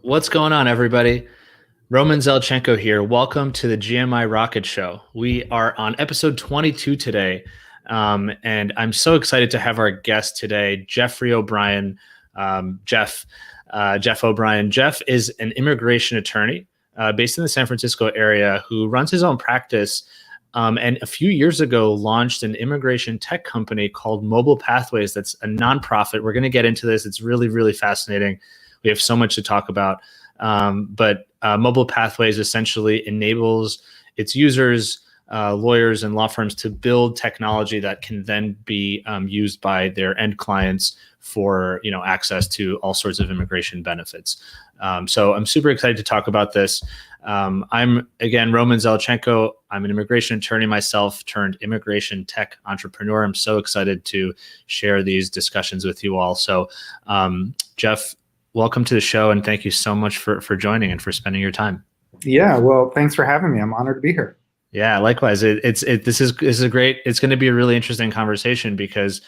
What's going on, everybody? Roman Zelchenko here. Welcome to the GMI Rocket Show. We are on episode 22 today, and I'm so excited to have our guest today, Jeffrey O'Brien. Jeff O'Brien. Jeff is an immigration attorney based in the San Francisco area who runs his own practice, and a few years ago launched an immigration tech company called Mobile Pathways. That's a nonprofit. We're going to get into this. It's really, really fascinating. We have so much to talk about. But Mobile Pathways essentially enables its users, lawyers, and law firms to build technology that can then be used by their end clients for access to all sorts of immigration benefits. So I'm super excited to talk about this. I'm, again, Roman Zelchenko. I'm an immigration attorney myself turned immigration tech entrepreneur. I'm so excited to share these discussions with you all. So Jeff, welcome to the show, and thank you so much for joining and for spending your time. Yeah, well, thanks for having me. I'm honored to be here. Yeah, likewise. This is a great. It's going to be a really interesting conversation because,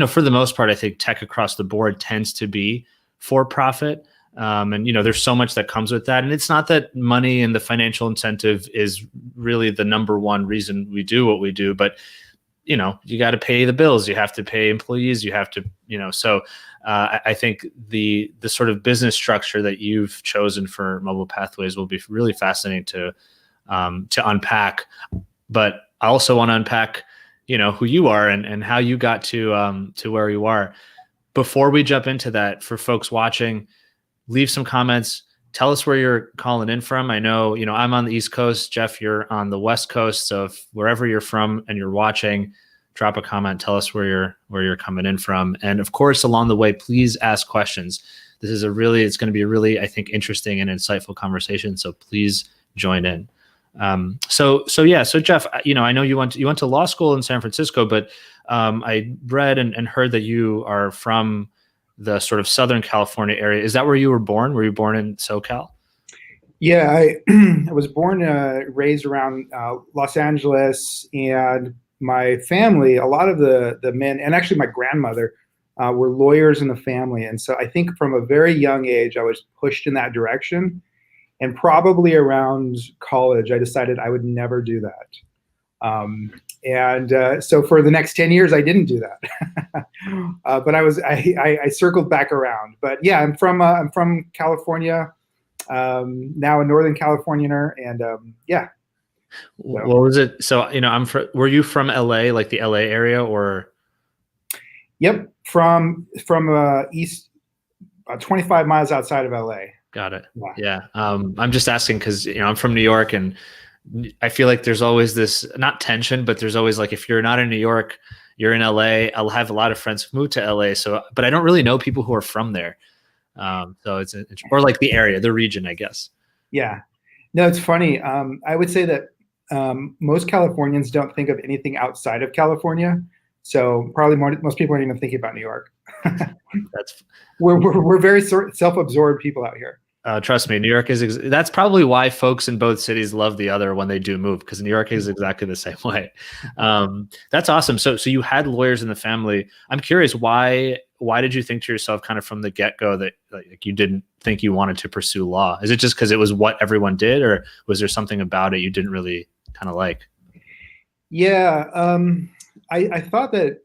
for the most part, I think tech across the board tends to be for profit, and there's so much that comes with that. And it's not that money and the financial incentive is really the number one reason we do what we do, but you got to pay the bills, you have to pay employees, you have to, so. I think the sort of business structure that you've chosen for Mobile Pathways will be really fascinating to unpack. But I also want to unpack, who you are and how you got to where you are. Before we jump into that, for folks watching, leave some comments. Tell us where you're calling in from. I know, I'm on the East Coast. Jeff, you're on the West Coast. So if wherever you're from and you're watching, drop a comment, tell us where you're coming in from. And of course, along the way, please ask questions. It's going to be a really, I think, interesting and insightful conversation. So please join in. So Jeff, I know you went to law school in San Francisco, but I read and heard that you are from the sort of Southern California area. Is that where you were born? Were you born in SoCal? Yeah, I was born, raised around Los Angeles, and my family, a lot of the men, and actually my grandmother, were lawyers in the family. And so I think from a very young age, I was pushed in that direction. And probably around college, I decided I would never do that. So for the next 10 years, I didn't do that. But I circled back around. But yeah, I'm from California, now a Northern Californianer, and yeah. What was it? So, were you from LA, like the LA area, or? Yep. From east, 25 miles outside of LA. Got it. Yeah. I'm just asking because, I'm from New York, and I feel like there's always this, not tension, but there's always like, if you're not in New York, you're in LA. I'll have a lot of friends who moved to LA. So, but I don't really know people who are from there. So it's or like the area, the region, I guess. Yeah. No, it's funny. I would say that most Californians don't think of anything outside of California, so probably most people aren't even thinking about New York. We're very self-absorbed people out here. Trust me, New York is. That's probably why folks in both cities love the other when they do move, because New York is exactly the same way. That's awesome. So you had lawyers in the family. I'm curious, why did you think to yourself, kind of from the get-go, that like you didn't think you wanted to pursue law? Is it just because it was what everyone did, or was there something about it you didn't really kind of like? Yeah, I thought that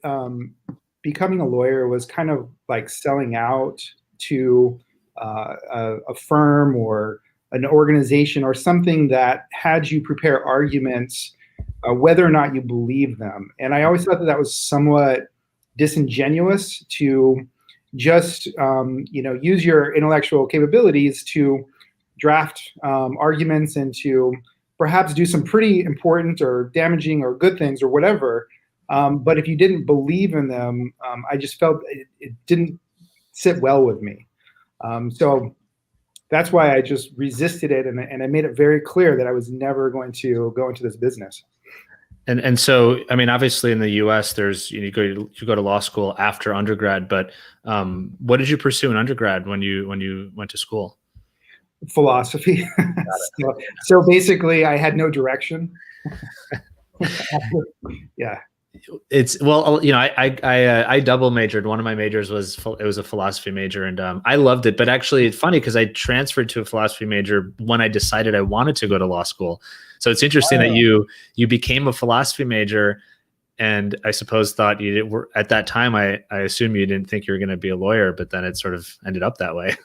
becoming a lawyer was kind of like selling out to a firm or an organization or something that had you prepare arguments, whether or not you believe them. And I always thought that was somewhat disingenuous to just use your intellectual capabilities to draft arguments and to perhaps do some pretty important or damaging or good things or whatever. But if you didn't believe in them, I just felt it didn't sit well with me. So that's why I just resisted it, and I made it very clear that I was never going to go into this business. And so, I mean, obviously in the U.S., there's you go to law school after undergrad, but what did you pursue in undergrad when you went to school? Philosophy. So basically, I had no direction. Yeah. It's well, I double majored. One of my majors it was a philosophy major, and I loved it. But actually, it's funny because I transferred to a philosophy major when I decided I wanted to go to law school. So it's interesting that you became a philosophy major, and I suppose thought at that time. I assume you didn't think you were going to be a lawyer, but then it sort of ended up that way.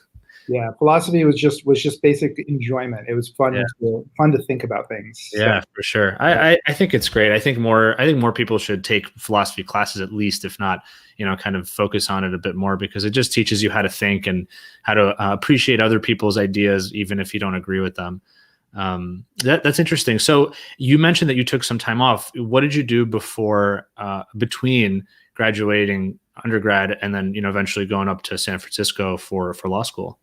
Yeah, philosophy was just basic enjoyment. It was fun to think about things. Yeah, for sure. I think it's great. I think more people should take philosophy classes at least, if not, kind of focus on it a bit more, because it just teaches you how to think and how to appreciate other people's ideas, even if you don't agree with them. That's interesting. So you mentioned that you took some time off. What did you do between graduating undergrad and then, eventually going up to San Francisco for law school?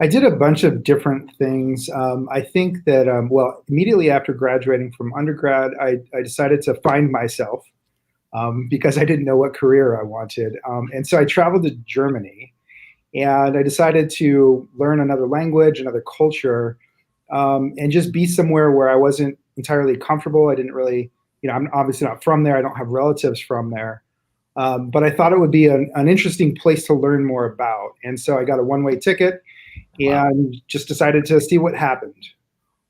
I did a bunch of different things. I think that, immediately after graduating from undergrad, I decided to find myself because I didn't know what career I wanted. And so I traveled to Germany, and I decided to learn another language, another culture, and just be somewhere where I wasn't entirely comfortable. I didn't really, I'm obviously not from there. I don't have relatives from there. But I thought it would be an interesting place to learn more about. And so I got a one-way ticket and just decided to see what happened.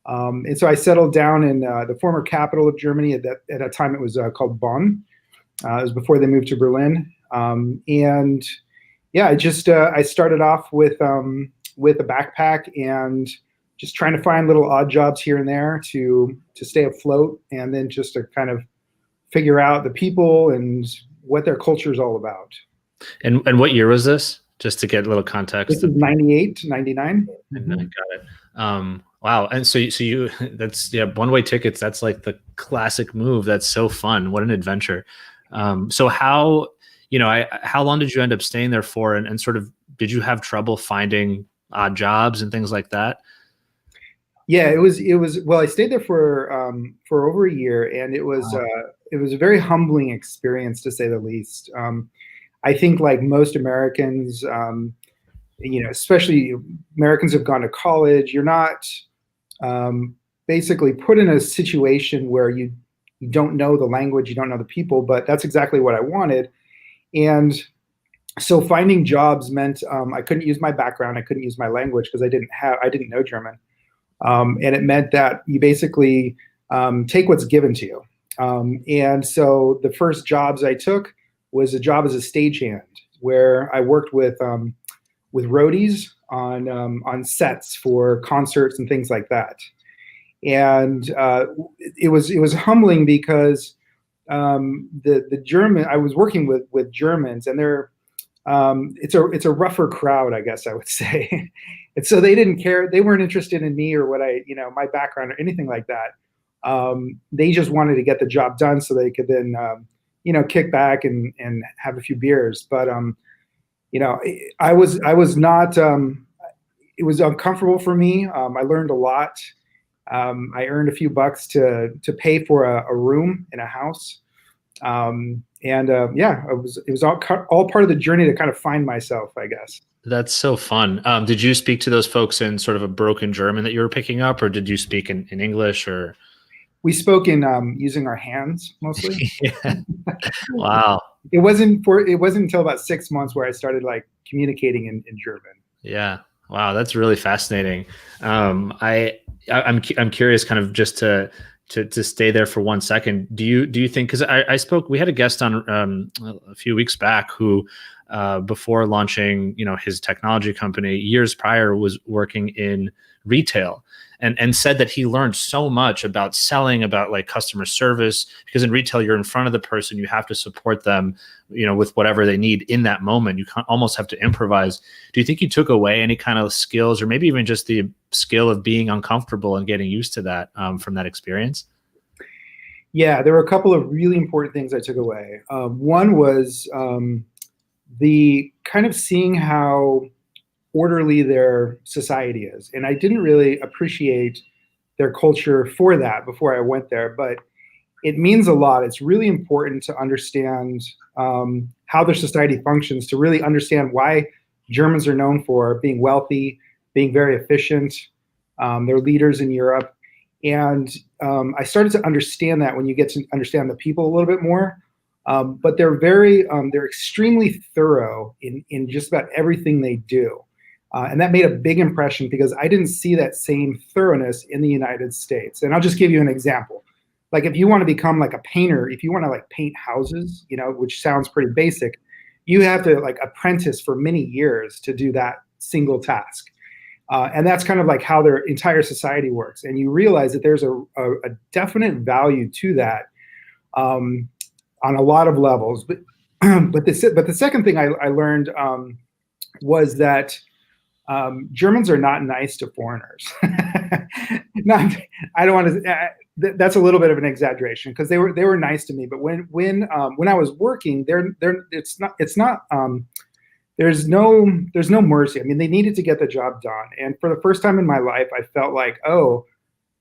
And so I settled down in the former capital of Germany. At that time, it was called Bonn. It was before they moved to Berlin. And yeah, I started off with a backpack and just trying to find little odd jobs here and there to stay afloat, and then just to kind of figure out the people and what their culture is all about. And what year was this? Just to get a little context. This is 98, 99. Mm-hmm. Got it. Wow. And so you that's one-way tickets. That's like the classic move. That's so fun. What an adventure. So how long did you end up staying there for? And sort of, did you have trouble finding odd jobs and things like that? Yeah, it was, well, I stayed there for over a year, and it was a very humbling experience, to say the least. I think, like most Americans, especially Americans who've gone to college, you're not basically put in a situation where you don't know the language, you don't know the people, but that's exactly what I wanted. And so finding jobs meant I couldn't use my background, I couldn't use my language because I didn't know German. And it meant that you basically take what's given to you. And so the first jobs I took was a job as a stagehand, where I worked with roadies on sets for concerts and things like that. And it was humbling because the German, I was working with Germans, and they're it's a rougher crowd, I guess I would say. And so they didn't care. They weren't interested in me or what my background or anything like that. They just wanted to get the job done so they could then kick back and have a few beers. But I was not. It was uncomfortable for me. I learned a lot. I earned a few bucks to pay for a room in a house. It was all part of the journey to kind of find myself, I guess. That's so fun. Did you speak to those folks in sort of a broken German that you were picking up, or did you speak in English? Or we spoke in using our hands mostly. Yeah. Wow. It wasn't until about 6 months where I started like communicating in German. Yeah. Wow, that's really fascinating. I'm curious, kind of just to stay there for 1 second. Do you think, because we had a guest on a few weeks back who before launching his technology company years prior was working in retail, and said that he learned so much about selling, about like customer service, because in retail you're in front of the person, you have to support them with whatever they need in that moment. You almost have to improvise. Do you think you took away any kind of skills, or maybe even just the skill of being uncomfortable and getting used to that from that experience? Yeah, there were a couple of really important things I took away. One was the kind of seeing how orderly their society is. And I didn't really appreciate their culture for that before I went there, but it means a lot. It's really important to understand how their society functions, to really understand why Germans are known for being wealthy, being very efficient. They're leaders in Europe. And I started to understand that when you get to understand the people a little bit more. But they're extremely thorough in just about everything they do. And that made a big impression because I didn't see that same thoroughness in the United States. And I'll just give you an example. Like if you want to become like a painter, if you want to like paint houses, which sounds pretty basic, you have to like apprentice for many years to do that single task. And that's kind of like how their entire society works. And you realize that there's a definite value to that on a lot of levels. But the second thing I learned was that Germans are not nice to foreigners. I don't want to. That's a little bit of an exaggeration because they were nice to me. But when I was working, it's not. There's no mercy. I mean, they needed to get the job done. And for the first time in my life, I felt like, oh,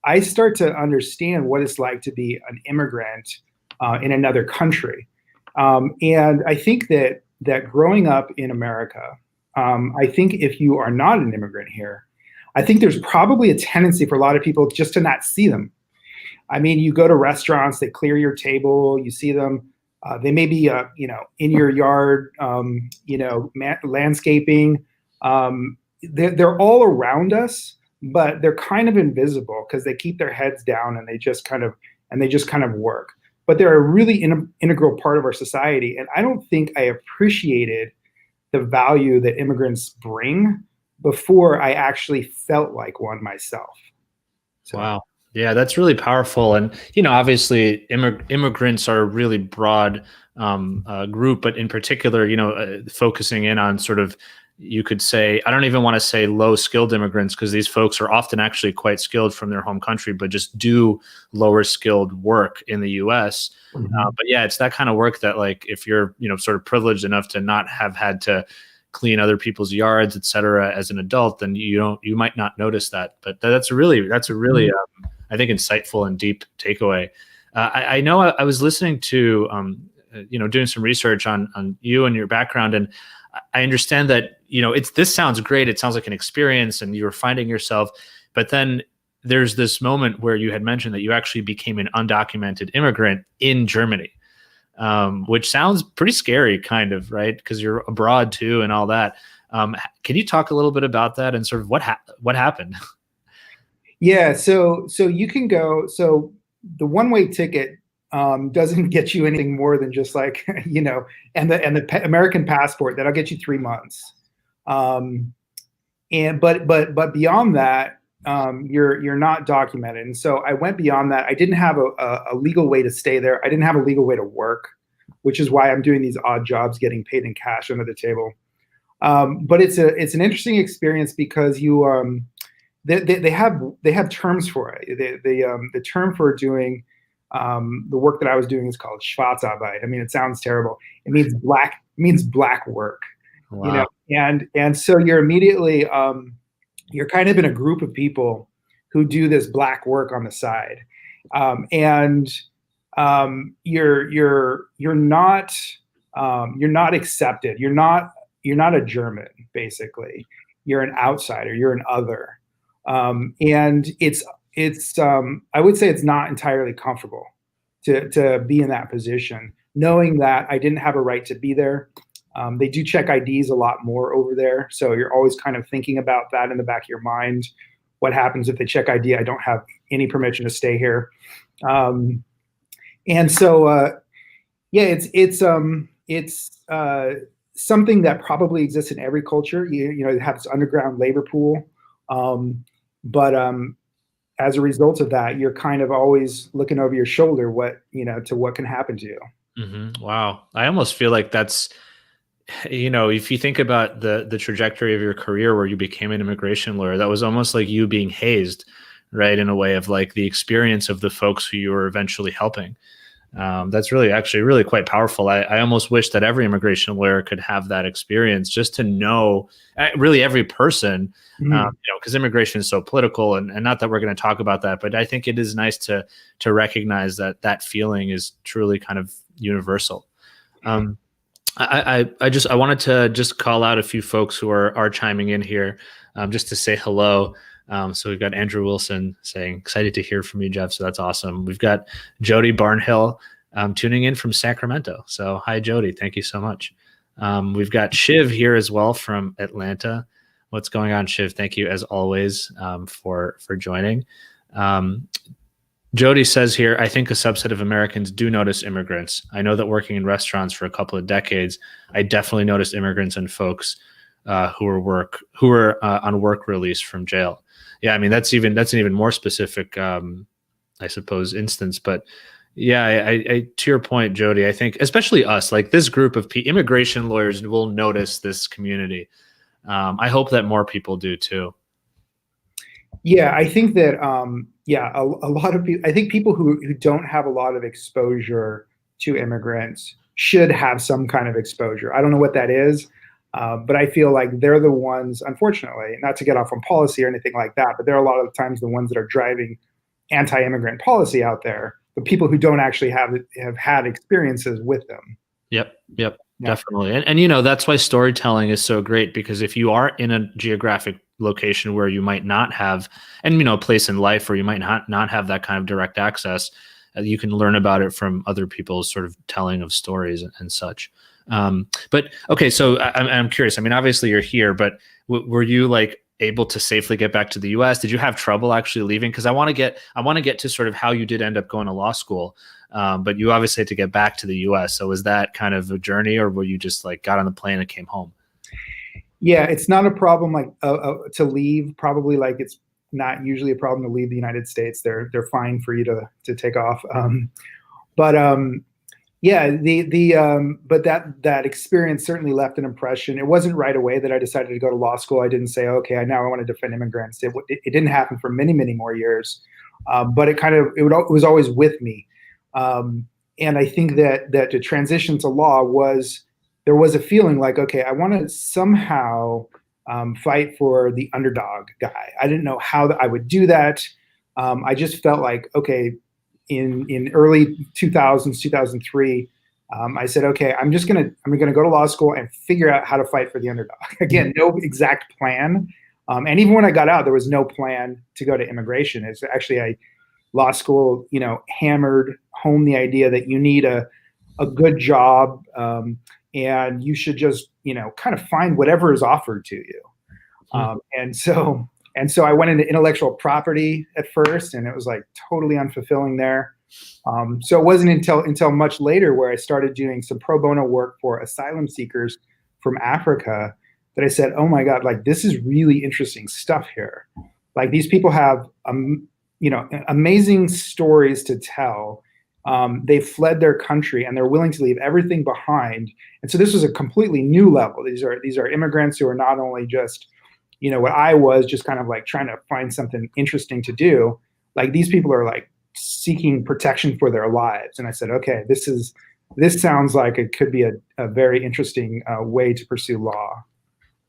I start to understand what it's like to be an immigrant in another country. And I think that growing up in America, I think if you are not an immigrant here, I think there's probably a tendency for a lot of people just to not see them. I mean, you go to restaurants, they clear your table, you see them. They may be, in your yard, landscaping. They're all around us, but they're kind of invisible because they keep their heads down and they just kind of work. But they're a really integral part of our society. And I don't think I appreciated the value that immigrants bring before I actually felt like one myself. So. Wow. Yeah, that's really powerful. And, obviously immigrants are a really broad group, but in particular, focusing in on sort of, you could say, I don't even want to say low skilled immigrants because these folks are often actually quite skilled from their home country, but just do lower skilled work in the US. Mm-hmm. But yeah, it's that kind of work that like, if you're, sort of privileged enough to not have had to clean other people's yards, et cetera, as an adult, then you might not notice that. But that's a really I think insightful and deep takeaway. I know I was listening to, doing some research on you and your background, and I understand that, this sounds great. It sounds like an experience and you were finding yourself, but then there's this moment where you had mentioned that you actually became an undocumented immigrant in Germany, which sounds pretty scary kind of, right? Because you're abroad too and all that. Can you talk a little bit about that and sort of what happened? Yeah, so you can go. So the one-way ticket doesn't get you anything more than just like and the American passport that'll get you 3 months. But beyond that, you're not documented. And so I went beyond that. I didn't have a legal way to stay there. I didn't have a legal way to work, which is why I'm doing these odd jobs, getting paid in cash under the table. But it's an interesting experience because you. They have terms for it. The term for doing the work that I was doing is called Schwarzarbeit. I mean, it sounds terrible. It means black work. Wow. And so you're immediately you're kind of in a group of people who do this black work on the side, and you're not accepted. You're not a German, basically. You're an outsider. You're an other. And it's I would say it's not entirely comfortable to be in that position, knowing that I didn't have a right to be there. They do check IDs a lot more over there. So you're always kind of thinking about that in the back of your mind. What happens if they check ID? I don't have any permission to stay here. And so, it's something that probably exists in every culture. You have this underground labor pool. But as a result of that, you're kind of always looking over your shoulder, to what can happen to you. Mm-hmm. Wow. I almost feel like that's, if you think about the trajectory of your career where you became an immigration lawyer, that was almost like you being hazed, right? In a way of like the experience of the folks who you were eventually helping. That's really quite powerful. I almost wish that every immigration lawyer could have that experience, just to know really every person, because immigration is so political, and not that we're going to talk about that, but I think it is nice to recognize that feeling is truly kind of universal. I wanted to just call out a few folks who are chiming in here, just to say hello. So we've got Andrew Wilson saying, excited to hear from you, Jeff. So that's awesome. We've got Jody Barnhill tuning in from Sacramento. So hi, Jody. Thank you so much. We've got Shiv here as well from Atlanta. What's going on, Shiv? Thank you as always for joining. Jody says here, I think a subset of Americans do notice immigrants. I know that working in restaurants for a couple of decades, I definitely noticed immigrants and folks who were on work release from jail. Yeah, I mean that's an even more specific, I suppose, instance. But yeah, I to your point, Jody, I think especially us, like this group of immigration lawyers, will notice this community. I hope that more people do too. Yeah, I think that a lot of people. I think people who don't have a lot of exposure to immigrants should have some kind of exposure. I don't know what that is, but I feel like they're the ones, unfortunately, not to get off on policy or anything like that, but they're a lot of the times the ones that are driving anti-immigrant policy out there. The people who don't actually have had experiences with them. Yep. Definitely. And that's why storytelling is so great, because if you are in a geographic location where you might not have, and a place in life where you might not have that kind of direct access, you can learn about it from other people's sort of telling of stories and such. But okay, so I'm curious. I mean, obviously you're here, but were you like able to safely get back to the U.S.? Did you have trouble actually leaving? Because I want to get to sort of how you did end up going to law school. But you obviously had to get back to the U.S. So was that kind of a journey, or were you just like got on the plane and came home? Yeah, it's not a problem like to leave. Probably like it's not usually a problem to leave the United States. They're fine for you to take off. Yeah, but that experience certainly left an impression. It wasn't right away that I decided to go to law school. I didn't say, okay, now I want to defend immigrants. It didn't happen for many, many more years, but it was always with me. And I think that to transition to law there was a feeling like, okay, I want to somehow fight for the underdog guy. I didn't know how I would do that. I just felt like, okay, in early 2000s, 2003, I said, okay, I'm gonna go to law school and figure out how to fight for the underdog. Again, no exact plan. And even when I got out, there was no plan to go to immigration. It's actually law school, hammered home the idea that you need a good job, and you should just, kind of find whatever is offered to you. And so I went into intellectual property at first, and it was like totally unfulfilling there. So it wasn't until much later where I started doing some pro bono work for asylum seekers from Africa that I said, oh my God, like this is really interesting stuff here. Like these people have, amazing stories to tell. They fled their country and they're willing to leave everything behind. And so this was a completely new level. These are immigrants who are not only just, what I was just kind of like trying to find something interesting to do. Like these people are like seeking protection for their lives. And I said, okay, this sounds like it could be a very interesting way to pursue law.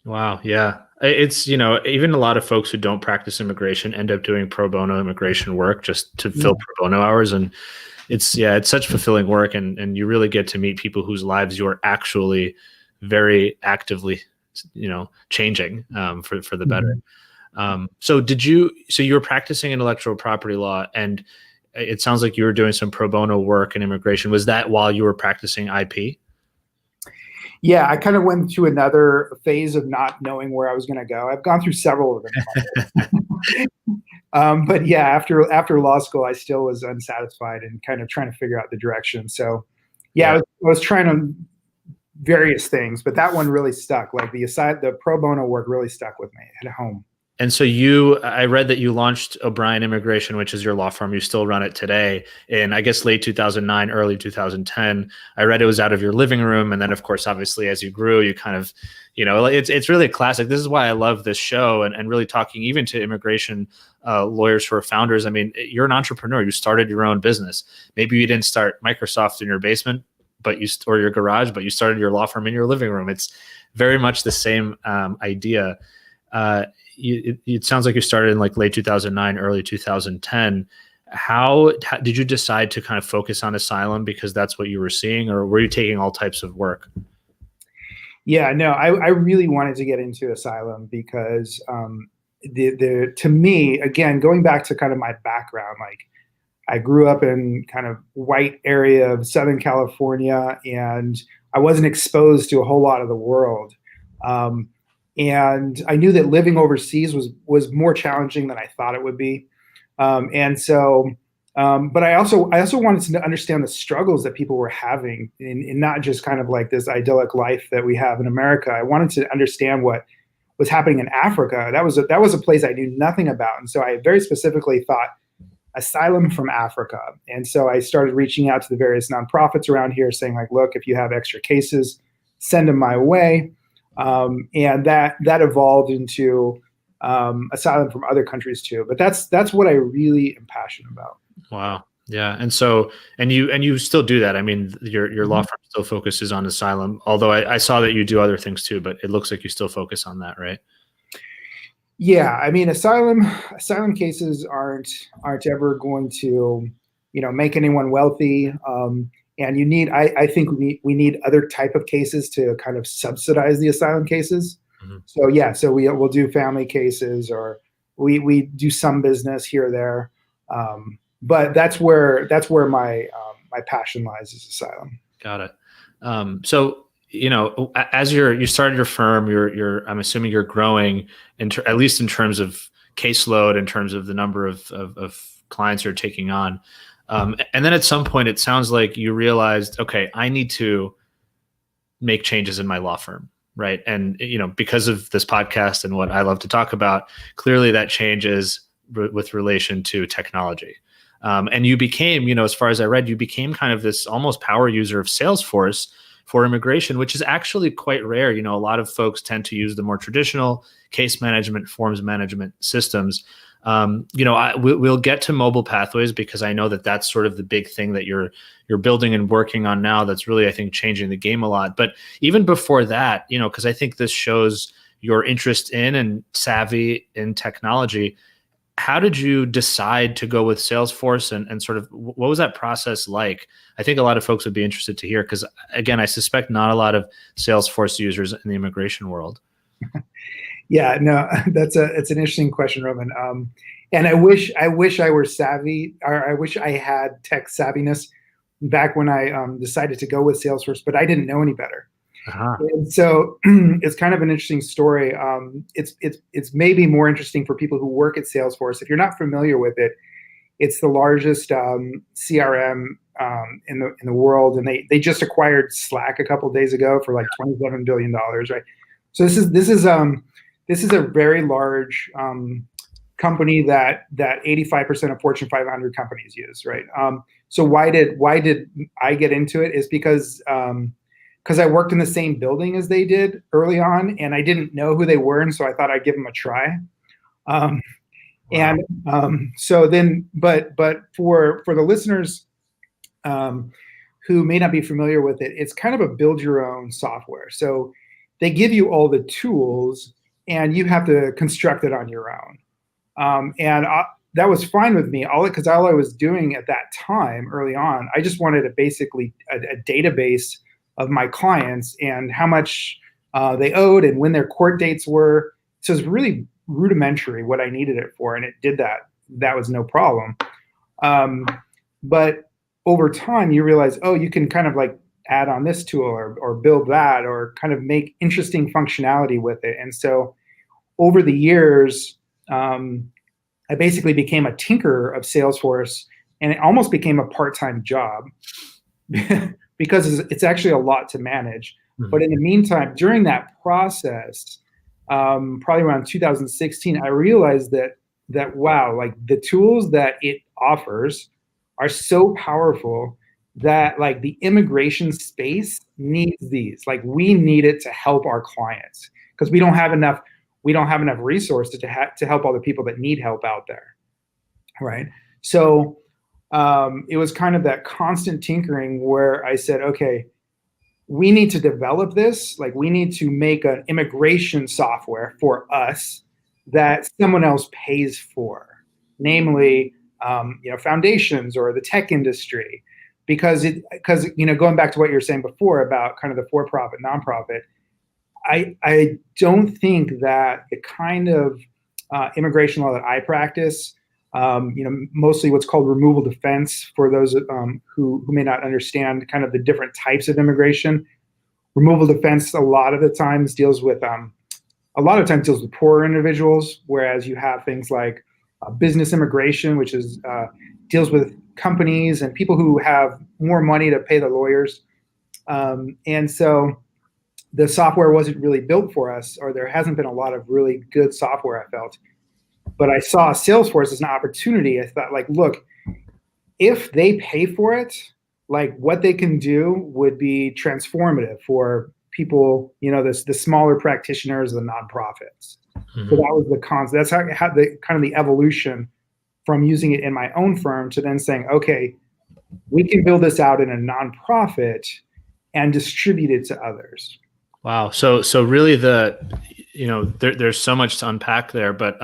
Wow. Yeah. It's, even a lot of folks who don't practice immigration end up doing pro bono immigration work just to fill pro bono hours. And it's such fulfilling work. And you really get to meet people whose lives you're actually very actively, changing for the better. So you were practicing intellectual property law, and it sounds like you were doing some pro bono work in immigration. Was that while you were practicing IP? Yeah, I kind of went through another phase of not knowing where I was going to go. I've gone through several of them. But yeah, after law school, I still was unsatisfied and kind of trying to figure out the direction. So yeah. I was trying to various things, but that one really stuck. Like the pro bono work really stuck with me at home. And so I read that you launched O'Brien Immigration, which is your law firm. You still run it today in, I guess, late 2009, early 2010. I read it was out of your living room. And then, of course, obviously, as you grew, you kind of, it's really a classic. This is why I love this show and really talking even to immigration lawyers who are founders. I mean, you're an entrepreneur. You started your own business. Maybe you didn't start Microsoft in your basement, or your garage, but you started your law firm in your living room. It's very much the same idea. It sounds like you started in like late 2009, early 2010. How did you decide to kind of focus on asylum because that's what you were seeing, or were you taking all types of work? Yeah, no, I really wanted to get into asylum because to me, again, going back to kind of my background, like I grew up in kind of white area of Southern California, and I wasn't exposed to a whole lot of the world. Um, and I knew that living overseas was more challenging than I thought it would be. And so, but I also wanted to understand the struggles that people were having, in not just kind of like this idyllic life that we have in America. I wanted to understand what was happening in Africa. That was a place I knew nothing about, and so I very specifically thought asylum from Africa. And so I started reaching out to the various nonprofits around here, saying like, look, if you have extra cases, send them my way. And that evolved into asylum from other countries too. But that's what I really am passionate about. Wow. Yeah. And so, and you still do that. I mean, your law firm still focuses on asylum, although I saw that you do other things too, but it looks like you still focus on that, right? Yeah, I mean, asylum cases aren't ever going to, make anyone wealthy. And I think we need other type of cases to kind of subsidize the asylum cases. Mm-hmm. So yeah, so we'll do family cases, or we do some business here or there. But that's where my passion lies, is asylum. Got it. So, as you started your firm, I'm assuming you're growing at least in terms of caseload, in terms of the number of clients you're taking on. And then at some point, it sounds like you realized, okay, I need to make changes in my law firm, right? And, because of this podcast and what I love to talk about, clearly that changes with relation to technology. And you became, as far as I read, you became kind of this almost power user of Salesforce for immigration, which is actually quite rare. A lot of folks tend to use the more traditional case management, forms management systems. We'll get to mobile pathways, because I know that that's sort of the big thing that you're building and working on now. That's really, I think, changing the game a lot. But even before that, because I think this shows your interest in and savvy in technology. How did you decide to go with Salesforce, and sort of what was that process like? I think a lot of folks would be interested to hear, because again, I suspect not a lot of Salesforce users in the immigration world. Yeah, no, it's an interesting question, Roman. And I wish I were savvy, or I wish I had tech savviness back when I decided to go with Salesforce, but I didn't know any better. Uh-huh. And so it's kind of an interesting story. It's maybe more interesting for people who work at Salesforce. If you're not familiar with it, it's the largest CRM in the world, and they just acquired Slack a couple of days ago for like $27 billion, right? So this is a very large company that 85% of Fortune 500 companies use, right? So why did I get into it? Is because I worked in the same building as they did early on, and I didn't know who they were, and so I thought I'd give them a try. Wow. And so then, but for the listeners who may not be familiar with it, it's kind of a build your own software. So they give you all the tools, and you have to construct it on your own. That was fine with me, because all I was doing at that time early on, I just wanted basically a database of my clients and how much they owed and when their court dates were. So it's really rudimentary what I needed it for, and it did that. That was no problem. But over time, you realize, you can kind of like add on this tool or build that, or kind of make interesting functionality with it. And so over the years, I basically became a tinkerer of Salesforce, and it almost became a part-time job. Because it's actually a lot to manage. Mm-hmm. But in the meantime, during that process, probably around 2016, I realized that wow, like the tools that it offers are so powerful that like the immigration space needs these. Like we need it to help our clients, because we don't have enough resources to help all the people that need help out there, right? So it was kind of that constant tinkering where I said, okay, we need to develop this. Like we need to make an immigration software for us that someone else pays for, namely, foundations or the tech industry, because going back to what you were saying before about kind of the for-profit, nonprofit, I don't think that the kind of immigration law that I practice, mostly what's called removal defense, for those who may not understand kind of the different types of immigration. Removal defense a lot of times deals with poor individuals, whereas you have things like business immigration, which is deals with companies and people who have more money to pay the lawyers. And so the software wasn't really built for us, or there hasn't been a lot of really good software, I felt. But I saw Salesforce as an opportunity. I thought, like, look, if they pay for it, like, what they can do would be transformative for people, the smaller practitioners, the nonprofits. Mm-hmm. So that was the concept. That's how the kind of the evolution from using it in my own firm to then saying, okay, we can build this out in a nonprofit and distribute it to others. Wow. So really there's so much to unpack there, but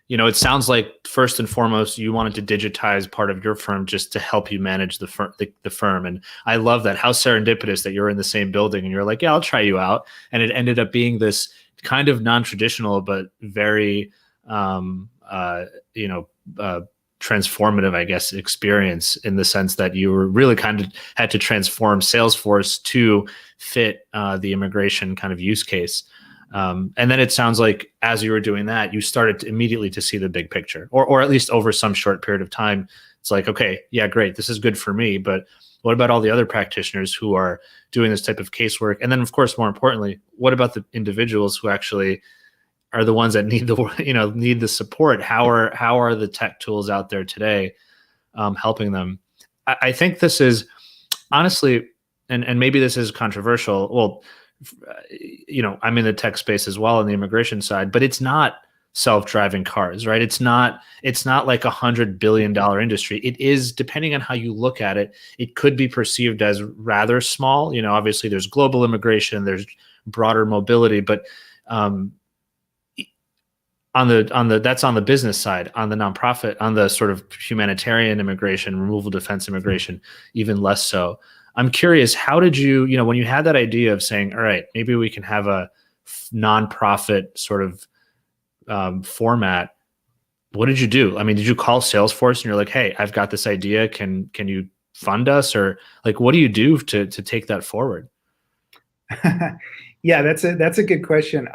it sounds like first and foremost, you wanted to digitize part of your firm just to help you manage the firm. And I love that. How serendipitous that you're in the same building and you're like, yeah, I'll try you out. And it ended up being this kind of non-traditional, but very, transformative, I guess, experience, in the sense that you were really kind of had to transform Salesforce to fit the immigration kind of use case. And then it sounds like as you were doing that, you started immediately to see the big picture, or at least over some short period of time. It's like, okay, yeah, great, this is good for me, but what about all the other practitioners who are doing this type of casework? And then, of course, more importantly, what about the individuals who actually are the ones that need the support? How are the tech tools out there today helping them? I think this is honestly, and maybe this is controversial. Well, I'm in the tech space as well on the immigration side, but it's not self-driving cars, right? It's not like $100 billion industry. It is, depending on how you look at it, it could be perceived as rather small. Obviously there's global immigration, there's broader mobility, but that's on the business side. On the nonprofit, on the sort of humanitarian immigration, removal defense immigration, even less so. I'm curious, how did you, when you had that idea of saying, all right, maybe we can have a nonprofit sort of format, what did you do? I mean, did you call Salesforce and you're like, hey, I've got this idea. Can you fund us? Or like, what do you do to take that forward? Yeah, that's a good question.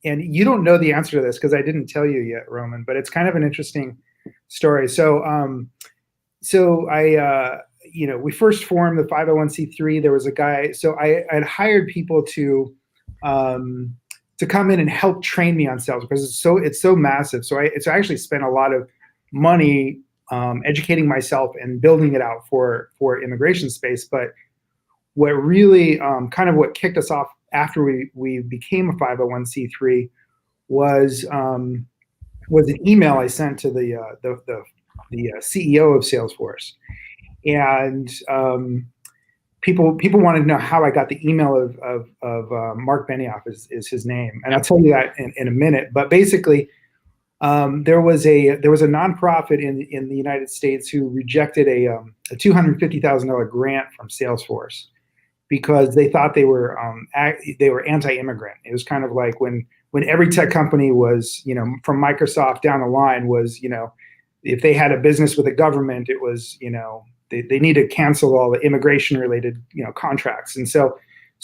And you don't know the answer to this because I didn't tell you yet, Roman, but it's kind of an interesting story. So we first formed the 501c3. There was a guy, so I had hired people to come in and help train me on sales because it's so massive. So I actually spent a lot of money educating myself and building it out for immigration space. But what really kind of what kicked us off after we became a 501c3 was an email I sent to the CEO of Salesforce, and people wanted to know how I got the email of Mark Benioff is his name, and I'll tell you that in a minute. But basically, there was a nonprofit in the United States who rejected a $250,000 grant from Salesforce because they thought they were anti-immigrant. It was kind of like when every tech company was, from Microsoft down the line was, if they had a business with the government, it was, they need to cancel all the immigration related, contracts. And so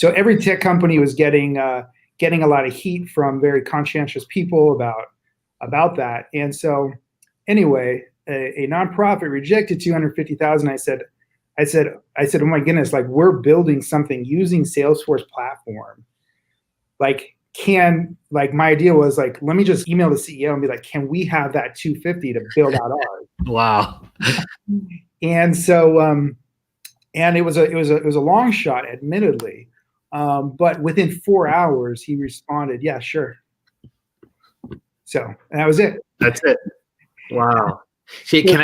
every tech company was getting a lot of heat from very conscientious people about that. And so anyway, a nonprofit rejected $250,000. I said, oh my goodness, like, we're building something using Salesforce platform. Like, my idea was like, let me just email the CEO and be like, can we have that 250 to build out ours? Wow. And so, and it was a long shot, admittedly. But within 4 hours, he responded, yeah, sure. So, and that was it. That's it. Wow. See, can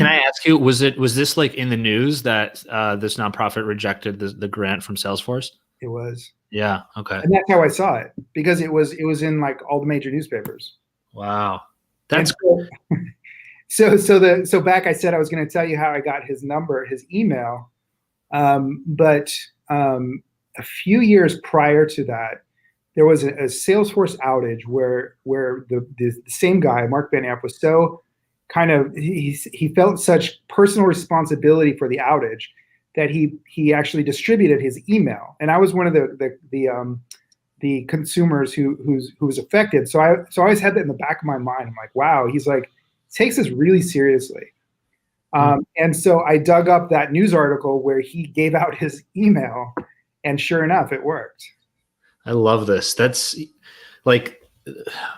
I ask you, was this like in the news that this nonprofit rejected the grant from Salesforce? It was. Yeah. Okay. And that's how I saw it, because it was in like all the major newspapers. Wow. That's cool. So back, I said I was going to tell you how I got his number, his email. But a few years prior to that, there was a Salesforce outage where the same guy, Mark Benioff, was so kind of he felt such personal responsibility for the outage that he actually distributed his email. And I was one of the consumers who was affected. So I always had that in the back of my mind. I'm like, wow, he's like takes this really seriously. And so I dug up that news article where he gave out his email, and sure enough, it worked. I love this. That's like,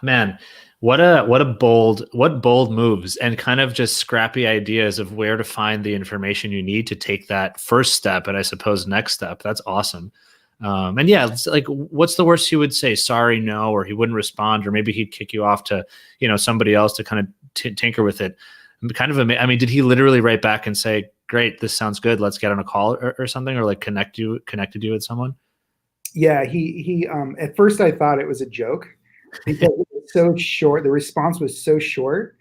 man, what bold moves and kind of just scrappy ideas of where to find the information you need to take that first step and I suppose next step. That's awesome. And yeah, it's like, what's the worst he would say? Sorry, no, or he wouldn't respond, or maybe he'd kick you off to, somebody else to kind of tinker with it. Kind of, I mean, did he literally write back and say, great, this sounds good, let's get on a call or something, or like connected you with someone? Yeah, he at first I thought it was a joke because it was so short. The response was so short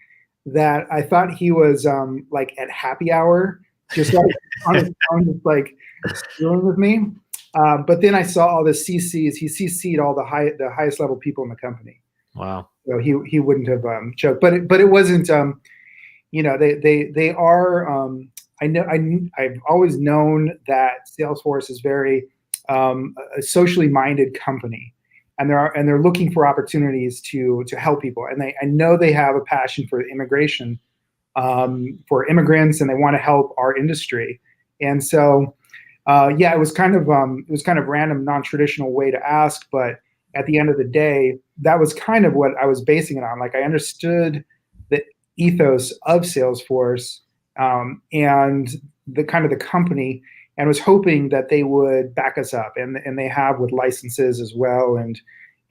that I thought he was like at happy hour, just like on his phone, just like screwing with me. But then I saw all the CCs. He CC'd all the highest level people in the company. Wow. So he wouldn't have joked, but it wasn't. They are. I've always known that Salesforce is very a socially minded company, and they're looking for opportunities to help people, and I know they have a passion for immigration, for immigrants, and they want to help our industry. And so, it was kind of random, non-traditional way to ask, but at the end of the day, that was kind of what I was basing it on. Like, I understood the ethos of Salesforce and the kind of the company, and was hoping that they would back us up, and they have with licenses as well, and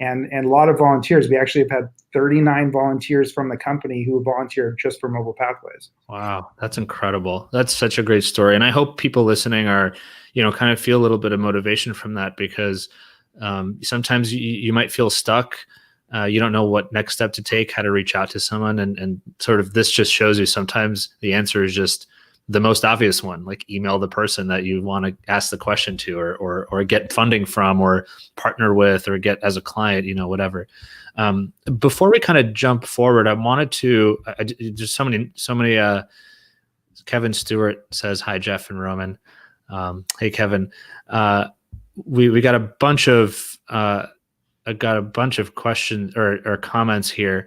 a lot of volunteers. We actually have had 39 volunteers from the company who volunteered just for Mobile Pathways. Wow, that's incredible. That's such a great story, and I hope people listening are, kind of feel a little bit of motivation from that, because sometimes you might feel stuck. You don't know what next step to take, how to reach out to someone, and sort of this just shows you sometimes the answer is just the most obvious one, like email the person that you want to ask the question to, or get funding from, or partner with, or get as a client, whatever. Before we kind of jump forward, I wanted to just so many. Kevin Stewart says, "Hi, Jeff and Roman." Hey, Kevin. We got a bunch of questions or comments here.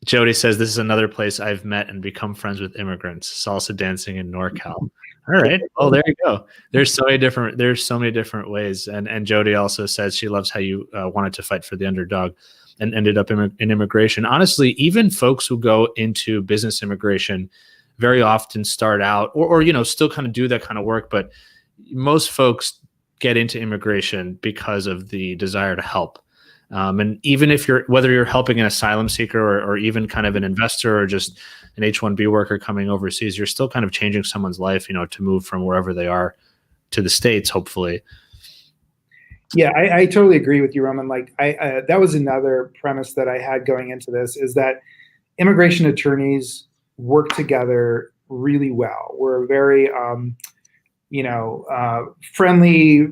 Jody says, "This is another place I've met and become friends with immigrants. Salsa dancing in NorCal." All right. Oh, there you go. There's so many different ways. And Jody also says she loves how you wanted to fight for the underdog and ended up in immigration. Honestly, even folks who go into business immigration very often start out or still kind of do that kind of work. But most folks get into immigration because of the desire to help. And even if whether you're helping an asylum seeker or even kind of an investor or just an H-1B worker coming overseas, you're still kind of changing someone's life, to move from wherever they are to the States, hopefully. Yeah, I totally agree with you, Roman. Like, that was another premise that I had going into this, is that immigration attorneys work together really well. We're a very friendly,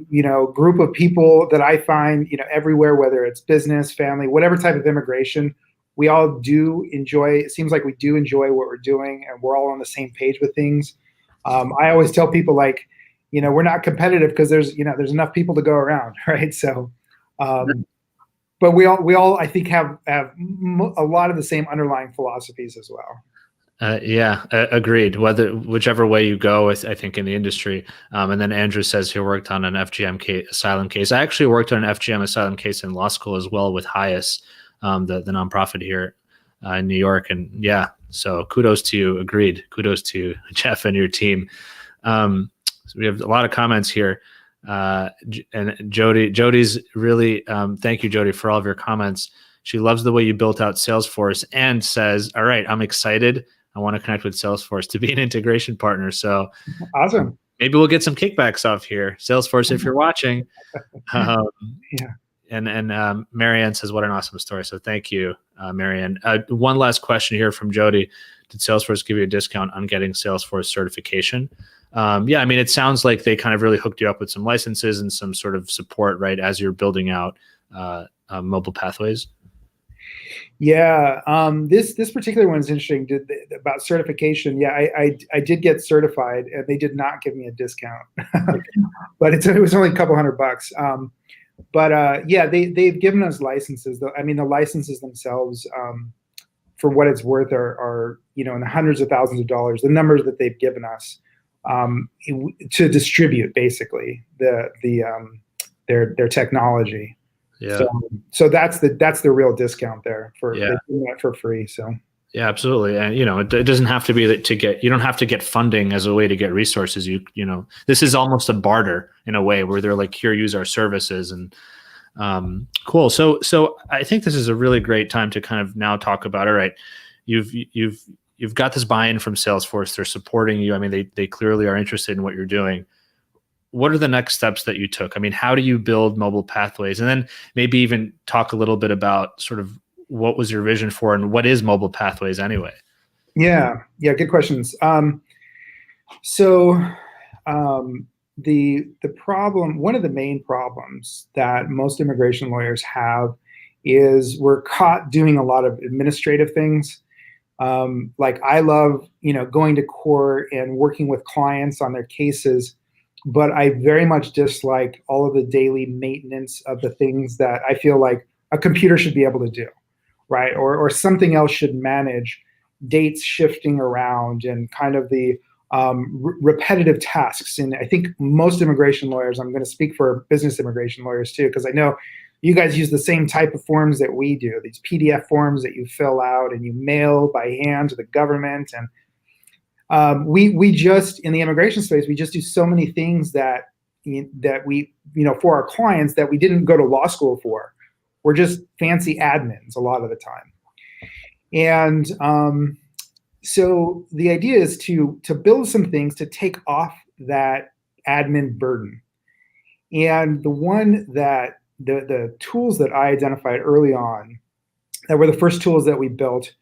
group of people that I find, everywhere, whether it's business, family, whatever type of immigration, we all do enjoy. It seems like we do enjoy what we're doing, and we're all on the same page with things. I always tell people, like, we're not competitive because there's enough people to go around, right? So, but we all I think have a lot of the same underlying philosophies as well. Agreed. Whichever way you go, I think in the industry. And then Andrew says he worked on an FGM asylum case. I actually worked on an FGM asylum case in law school as well with HIAS, the nonprofit here in New York. And yeah, so kudos to you. Agreed. Kudos to Jeff and your team. So we have a lot of comments here. And Jody's really, thank you, Jody, for all of your comments. She loves the way you built out Salesforce and says, all right, I'm excited. I want to connect with Salesforce to be an integration partner. So awesome. Maybe we'll get some kickbacks off here. Salesforce, if you're watching. Yeah. And Marianne says, what an awesome story. So thank you, Marianne. One last question here from Jody. did Salesforce give you a discount on getting Salesforce certification? Yeah, I mean, it sounds like they kind of really hooked you up with some licenses and some sort of support, right, as you're building out mobile pathways. Yeah, this particular one is interesting. About certification. Yeah, I did get certified, and they did not give me a discount, but it was only a couple $100. Yeah, they've given us licenses. Though I mean, the licenses themselves, for what it's worth, are in the hundreds of thousands of dollars. The numbers that they've given us to distribute basically their technology. Yeah. So that's the real discount there for that for free. So yeah, absolutely. And it doesn't have to be you don't have to get funding as a way to get resources. This is almost a barter in a way where they're like, here, use our services. And cool. So I think this is a really great time to kind of now talk about, all right, you've got this buy-in from Salesforce. They're supporting you. I mean, they clearly are interested in what you're doing. What are the next steps that you took? I mean, how do you build mobile pathways? And then maybe even talk a little bit about sort of what was your vision for and what is mobile pathways anyway? Yeah, good questions. The problem, one of the main problems that most immigration lawyers have is we're caught doing a lot of administrative things. Like I love, going to court and working with clients on their cases, but I very much dislike all of the daily maintenance of the things that I feel like a computer should be able to do, right? Or something else should manage, dates shifting around and kind of the repetitive tasks. And I think most immigration lawyers, I'm going to speak for business immigration lawyers too, because I know you guys use the same type of forms that we do, these PDF forms that you fill out and you mail by hand to the government. And we just, in the immigration space, we just do so many things that we, for our clients that we didn't go to law school for. We're just fancy admins a lot of the time. And so the idea is to build some things to take off that admin burden. And the tools that I identified early on that were the first tools that we built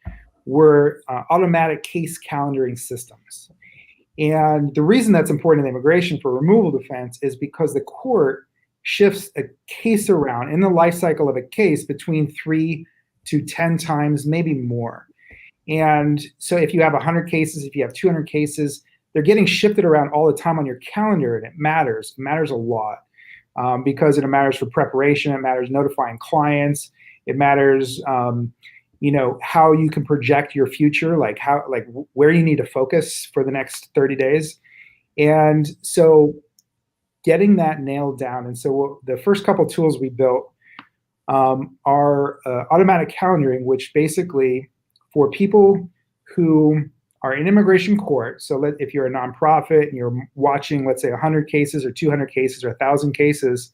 were automatic case calendaring systems. And the reason that's important in immigration for removal defense is because the court shifts a case around in the life cycle of a case between 3 to 10 times, maybe more. And so if you have 100 cases, if you have 200 cases, they're getting shifted around all the time on your calendar, and it matters. It matters a lot because it matters for preparation. It matters notifying clients. It matters, how you can project your future, like where you need to focus for the next 30 days. And so getting that nailed down. And so the first couple tools we built are automatic calendaring, which basically for people who are in immigration court. So if you're a nonprofit and you're watching, let's say 100 cases or 200 cases or 1,000 cases,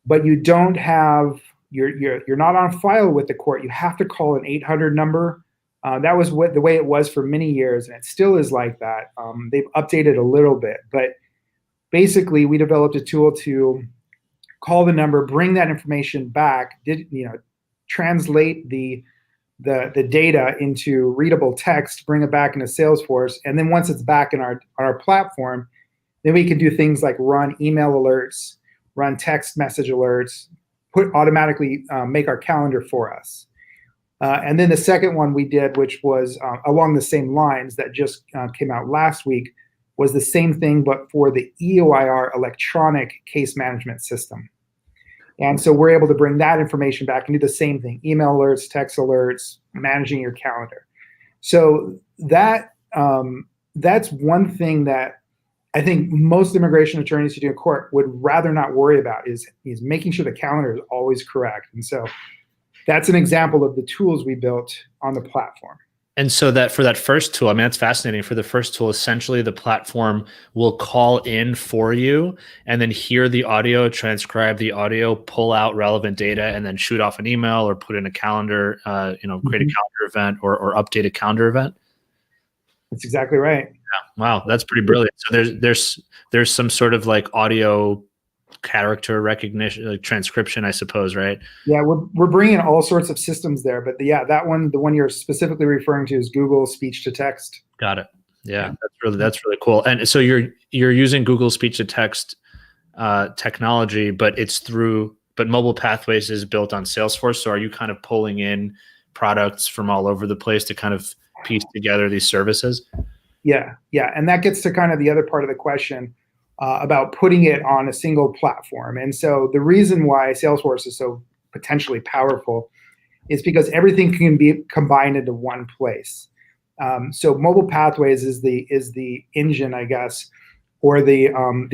but you don't have, you're not on file with the court, you have to call an 800 number. That was the way it was for many years, and it still is like that. They've updated a little bit, but basically we developed a tool to call the number, bring that information back, translate the data into readable text, bring it back into Salesforce, and then once it's back in our platform, then we can do things like run email alerts, run text message alerts, automatically make our calendar for us. And then the second one we did, which was along the same lines that just came out last week, was the same thing, but for the EOIR electronic case management system. And so we're able to bring that information back and do the same thing, email alerts, text alerts, managing your calendar. So that's one thing that I think most immigration attorneys who do in court would rather not worry about is making sure the calendar is always correct. And so that's an example of the tools we built on the platform. And so that for that first tool, I mean, that's fascinating. For the first tool, essentially the platform will call in for you and then hear the audio, transcribe the audio, pull out relevant data, and then shoot off an email or put in a calendar, create a calendar event or update a calendar event. That's exactly right. Yeah. Wow, that's pretty brilliant. So there's some sort of like audio character recognition, like transcription, I suppose, right? Yeah, we're bringing all sorts of systems there, but yeah, that one, the one you're specifically referring to, is Google speech to text. Got it. Yeah, that's really cool. And so you're using Google speech to text technology, but Mobile Pathways is built on Salesforce. So are you kind of pulling in products from all over the place to kind of piece together these services? Yeah, and that gets to kind of the other part of the question about putting it on a single platform. And so the reason why Salesforce is so potentially powerful is because everything can be combined into one place. So Mobile Pathways is the engine, I guess, or the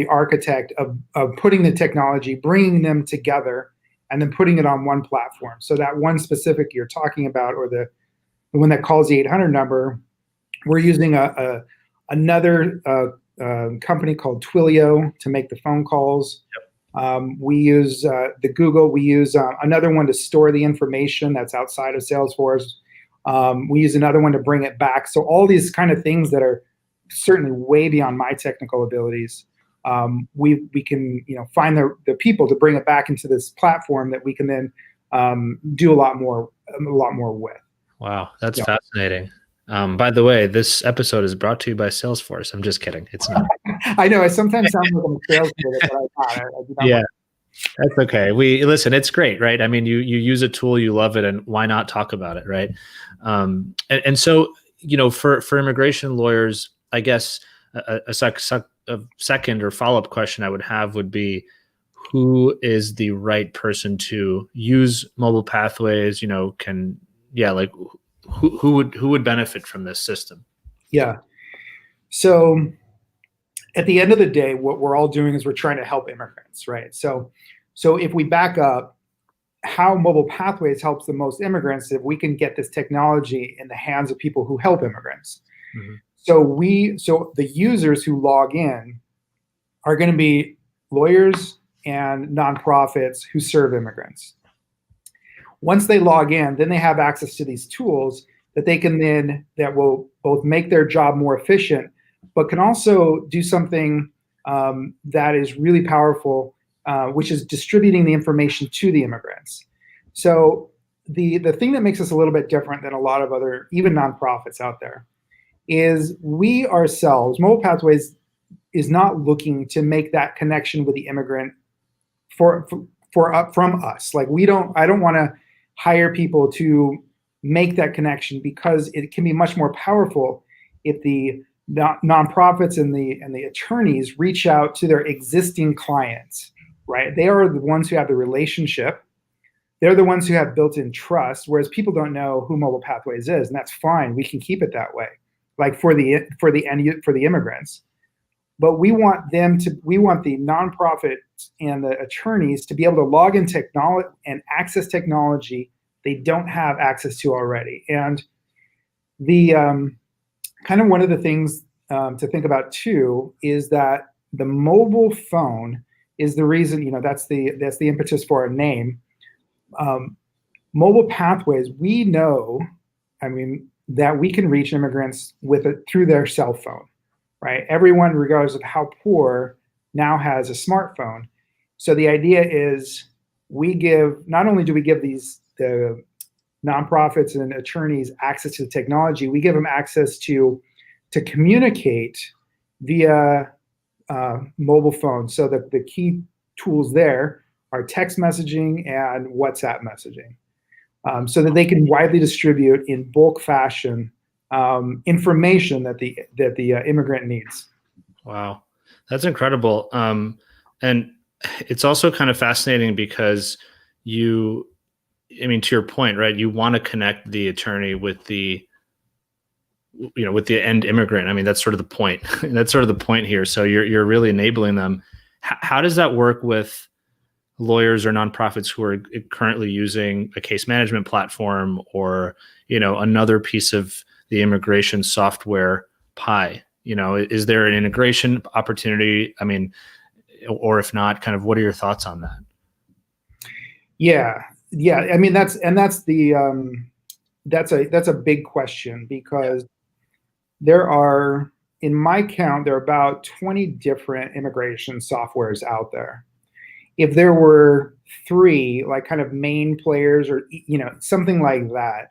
architect of putting the technology, bringing them together, and then putting it on one platform. So that one specific you're talking about, or the one that calls the 800 number, we're using another company called Twilio to make the phone calls. Yep. We use the Google. We use another one to store the information that's outside of Salesforce. We use another one to bring it back. So all these kind of things that are certainly way beyond my technical abilities, we can find the people to bring it back into this platform that we can then do a lot more with. Wow, that's fascinating. By the way, this episode is brought to you by Salesforce. I'm just kidding. It's not. I know. I sometimes sound like I'm a salesman, but I do not. Yeah, that's okay. Listen, it's great, right? I mean, you use a tool, you love it, and why not talk about it, right? And so, for immigration lawyers, I guess a second or follow-up question I would have would be, who is the right person to use Mobile Pathways? Who would benefit from this system? Yeah. So at the end of the day, what we're all doing is we're trying to help immigrants, right? So if we back up, how Mobile Pathways helps the most immigrants, if we can get this technology in the hands of people who help immigrants. Mm-hmm. So the users who log in are going to be lawyers and nonprofits who serve immigrants. Once they log in, then they have access to these tools that that will both make their job more efficient, but can also do something that is really powerful, which is distributing the information to the immigrants. So the thing that makes us a little bit different than a lot of other, even nonprofits out there, is we ourselves, Mobile Pathways is not looking to make that connection with the immigrant from us. Like I don't want to hire people to make that connection, because it can be much more powerful if the nonprofits and the attorneys reach out to their existing clients, right? They are the ones who have the relationship. They're the ones who have built-in trust, whereas people don't know who Mobile Pathways is, and that's fine. We can keep it that way, like for the immigrants. But we want the nonprofits and the attorneys to be able to log in technology and access technology they don't have access to already. And the kind of one of the things to think about too is that the mobile phone is the reason, that's the impetus for our name. Mobile Pathways, we know, that we can reach immigrants through their cell phone, right? Everyone, regardless of how poor, now has a smartphone. So the idea is not only do we give the nonprofits and attorneys access to the technology, we give them access to communicate via mobile phone. So that the key tools there are text messaging and WhatsApp messaging, so that they can widely distribute in bulk fashion information that the immigrant needs. Wow, that's incredible. And it's also kind of fascinating because to your point, right? You want to connect the attorney with the end immigrant. That's sort of the point. That's sort of the point here. So you're really enabling them. How does that work with lawyers or nonprofits who are currently using a case management platform or, another piece of the immigration software pie? Is there an integration opportunity? Or if not, kind of what are your thoughts on that? Yeah. That's a big question, because there are, in my count, there are about 20 different immigration softwares out there. if there were three like kind of main players or something like that,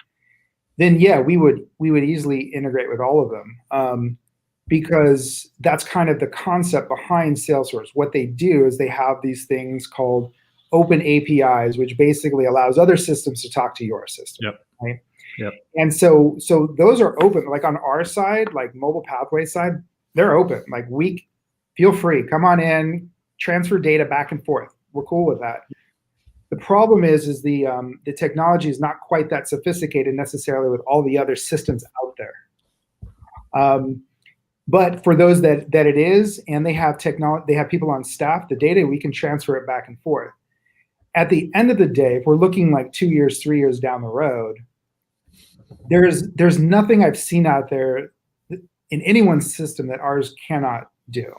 then yeah, we would easily integrate with all of them, because that's kind of the concept behind Salesforce. What they do is they have these things called open APIs, which basically allows other systems to talk to your system. Yep. Right. Yep. And so those are open. Like on our side, like mobile pathway side, they're open. Like we feel free, come on in, transfer data back and forth. We're cool with that. The problem is the technology is not quite that sophisticated necessarily with all the other systems out there. But for those that it is, and they have technology, they have people on staff, the data, we can transfer it back and forth. At the end of the day, if we're looking like 2 years, 3 years down the road, there's nothing I've seen out there in anyone's system that ours cannot do.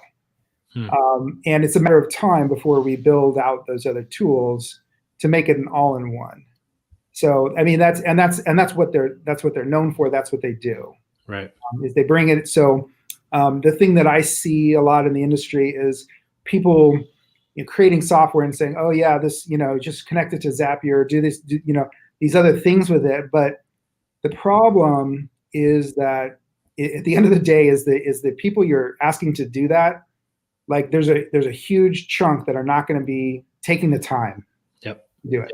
And it's a matter of time before we build out those other tools to make it an all-in-one. So I mean that's what they're known for. That's what they do. Right. Is they bring it. So the thing that I see a lot in the industry is people creating software and saying, oh yeah, this just connect it to Zapier, do this, these other things with it. But the problem is that at the end of the day is the people you're asking to do that. Like there's a huge chunk that are not going to be taking the time. Yep. To do it.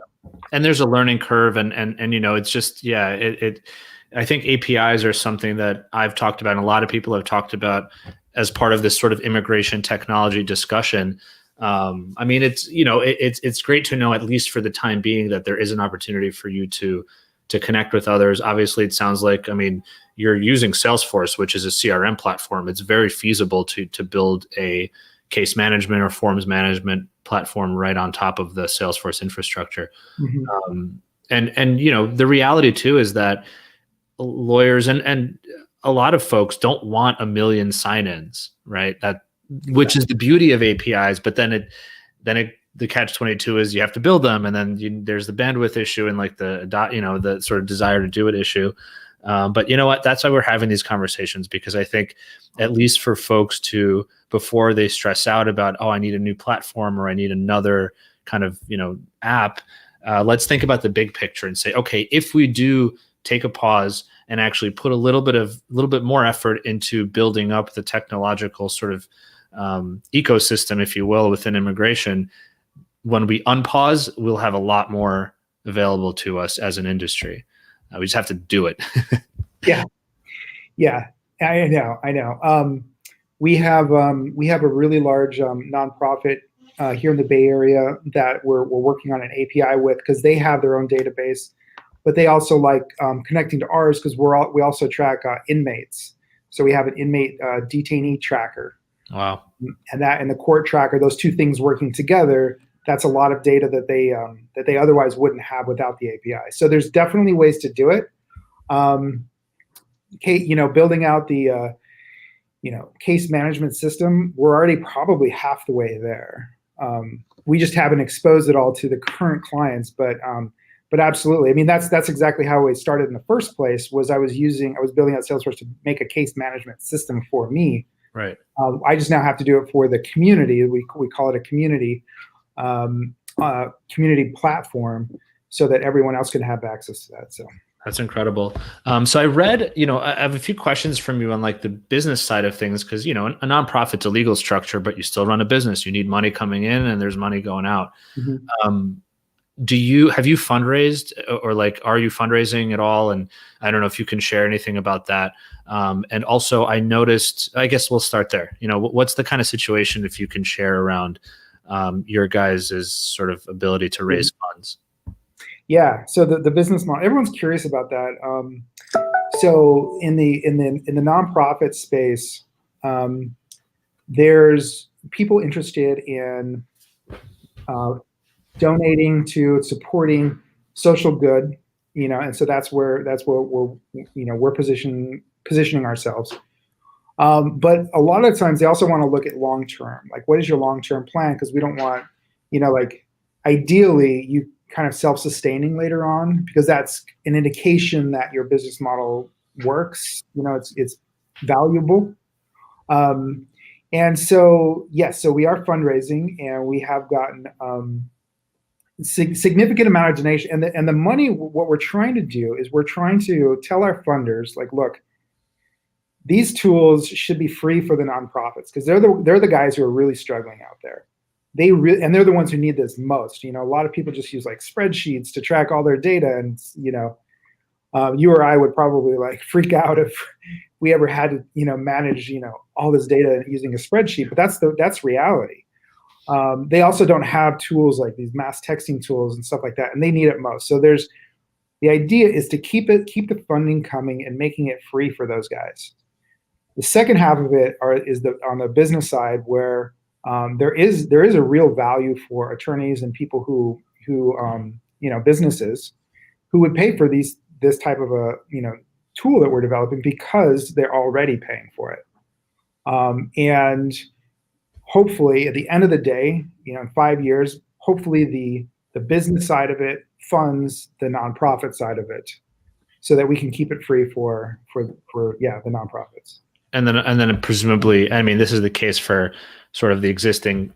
And there's a learning curve, and it's just I think APIs are something that I've talked about, and a lot of people have talked about as part of this sort of immigration technology discussion. I mean, it's great to know, at least for the time being, that there is an opportunity for you to connect with others. Obviously, it sounds like, I mean, you're using Salesforce, which is a CRM platform. It's very feasible to build a case management or forms management platform right on top of the Salesforce infrastructure. Mm-hmm. And the reality too is that lawyers and a lot of folks don't want a million sign-ins, right? Which is the beauty of APIs, but then the catch-22 is you have to build them, and then there's the bandwidth issue and like the sort of desire to do it issue. But you know what? That's why we're having these conversations, because I think at least for folks to, before they stress out about, oh, I need a new platform or I need another kind of app, let's think about the big picture and say, okay, if we do take a pause and actually put a little bit more effort into building up the technological sort of ecosystem, if you will, within immigration, when we unpause, we'll have a lot more available to us as an industry. We just have to do it. Yeah, I know. We have a really large nonprofit here in the Bay Area that we're working on an API with, because they have their own database, but they also like connecting to ours because we also track inmates. So we have an inmate detainee tracker. Wow. And the court tracker, those two things working together, that's a lot of data that they otherwise wouldn't have without the API. So there's definitely ways to do it. Building out the case management system, we're already probably half the way there. We just haven't exposed it all to the current clients, but absolutely. I mean, that's exactly how it started in the first place. Was I was building out Salesforce to make a case management system for me. Right. I just now have to do it for the community. We call it a community platform, so that everyone else can have access to that. So that's incredible. So I read, I have a few questions from you on like the business side of things, because a nonprofit's a legal structure, but you still run a business. You need money coming in and there's money going out. Mm-hmm. Have you fundraised, or like, are you fundraising at all? And I don't know if you can share anything about that. And also I noticed, I guess we'll start there. What's the kind of situation, if you can share, around your guys' sort of ability to raise funds? Yeah. So the business model, everyone's curious about that. So in the nonprofit space, there's people interested in donating to supporting social good, and so that's where we're positioning ourselves. But a lot of times they also want to look at long term, like what is your long term plan? Because we don't want, like ideally you kind of self-sustaining later on, because that's an indication that your business model works. It's valuable. And so, yes, so we are fundraising, and we have gotten significant amount of donation. And the money, what we're trying to do is we're trying to tell our funders, like, look, these tools should be free for the nonprofits, because they're the guys who are really struggling out there. And they're the ones who need this most. A lot of people just use like spreadsheets to track all their data, and you or I would probably like freak out if we ever had to manage all this data using a spreadsheet. But that's reality. They also don't have tools like these mass texting tools and stuff like that, and they need it most. So the idea is to keep the funding coming and making it free for those guys. The second half of it is on the business side, where there is a real value for attorneys and people who businesses who would pay for this type of a tool that we're developing, because they're already paying for it. And hopefully at the end of the day, in 5 years, hopefully the business side of it funds the nonprofit side of it, so that we can keep it free for the nonprofits. And then presumably, I mean, this is the case for sort of the existing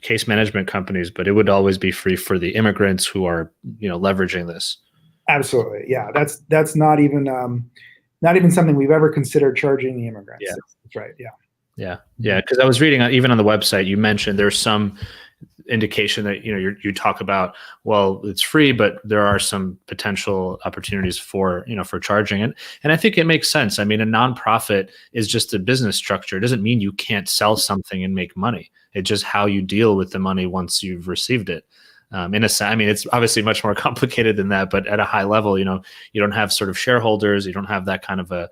case management companies, but it would always be free for the immigrants who are leveraging this. Absolutely, yeah. That's not even something we've ever considered charging the immigrants. Yeah. That's right. Yeah. Yeah. Because I was reading even on the website, you mentioned there's some indication that you talk about, well, it's free, but there are some potential opportunities for charging it. And I think it makes sense. I mean, a nonprofit is just a business structure. It doesn't mean you can't sell something and make money. It's just how you deal with the money once you've received it. I mean, it's obviously much more complicated than that, but at a high level, you don't have sort of shareholders, you don't have that kind of a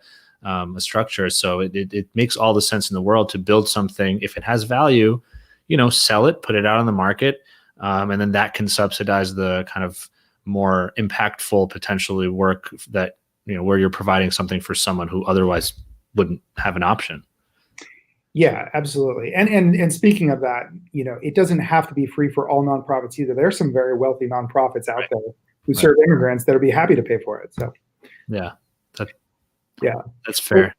structure. So it makes all the sense in the world to build something. If it has value, sell it, put it out on the market, and then that can subsidize the kind of more impactful potentially work that where you're providing something for someone who otherwise wouldn't have an option. Yeah, absolutely. And speaking of that, it doesn't have to be free for all nonprofits either. There are some very wealthy nonprofits out there who serve immigrants that would be happy to pay for it. So yeah, that's fair.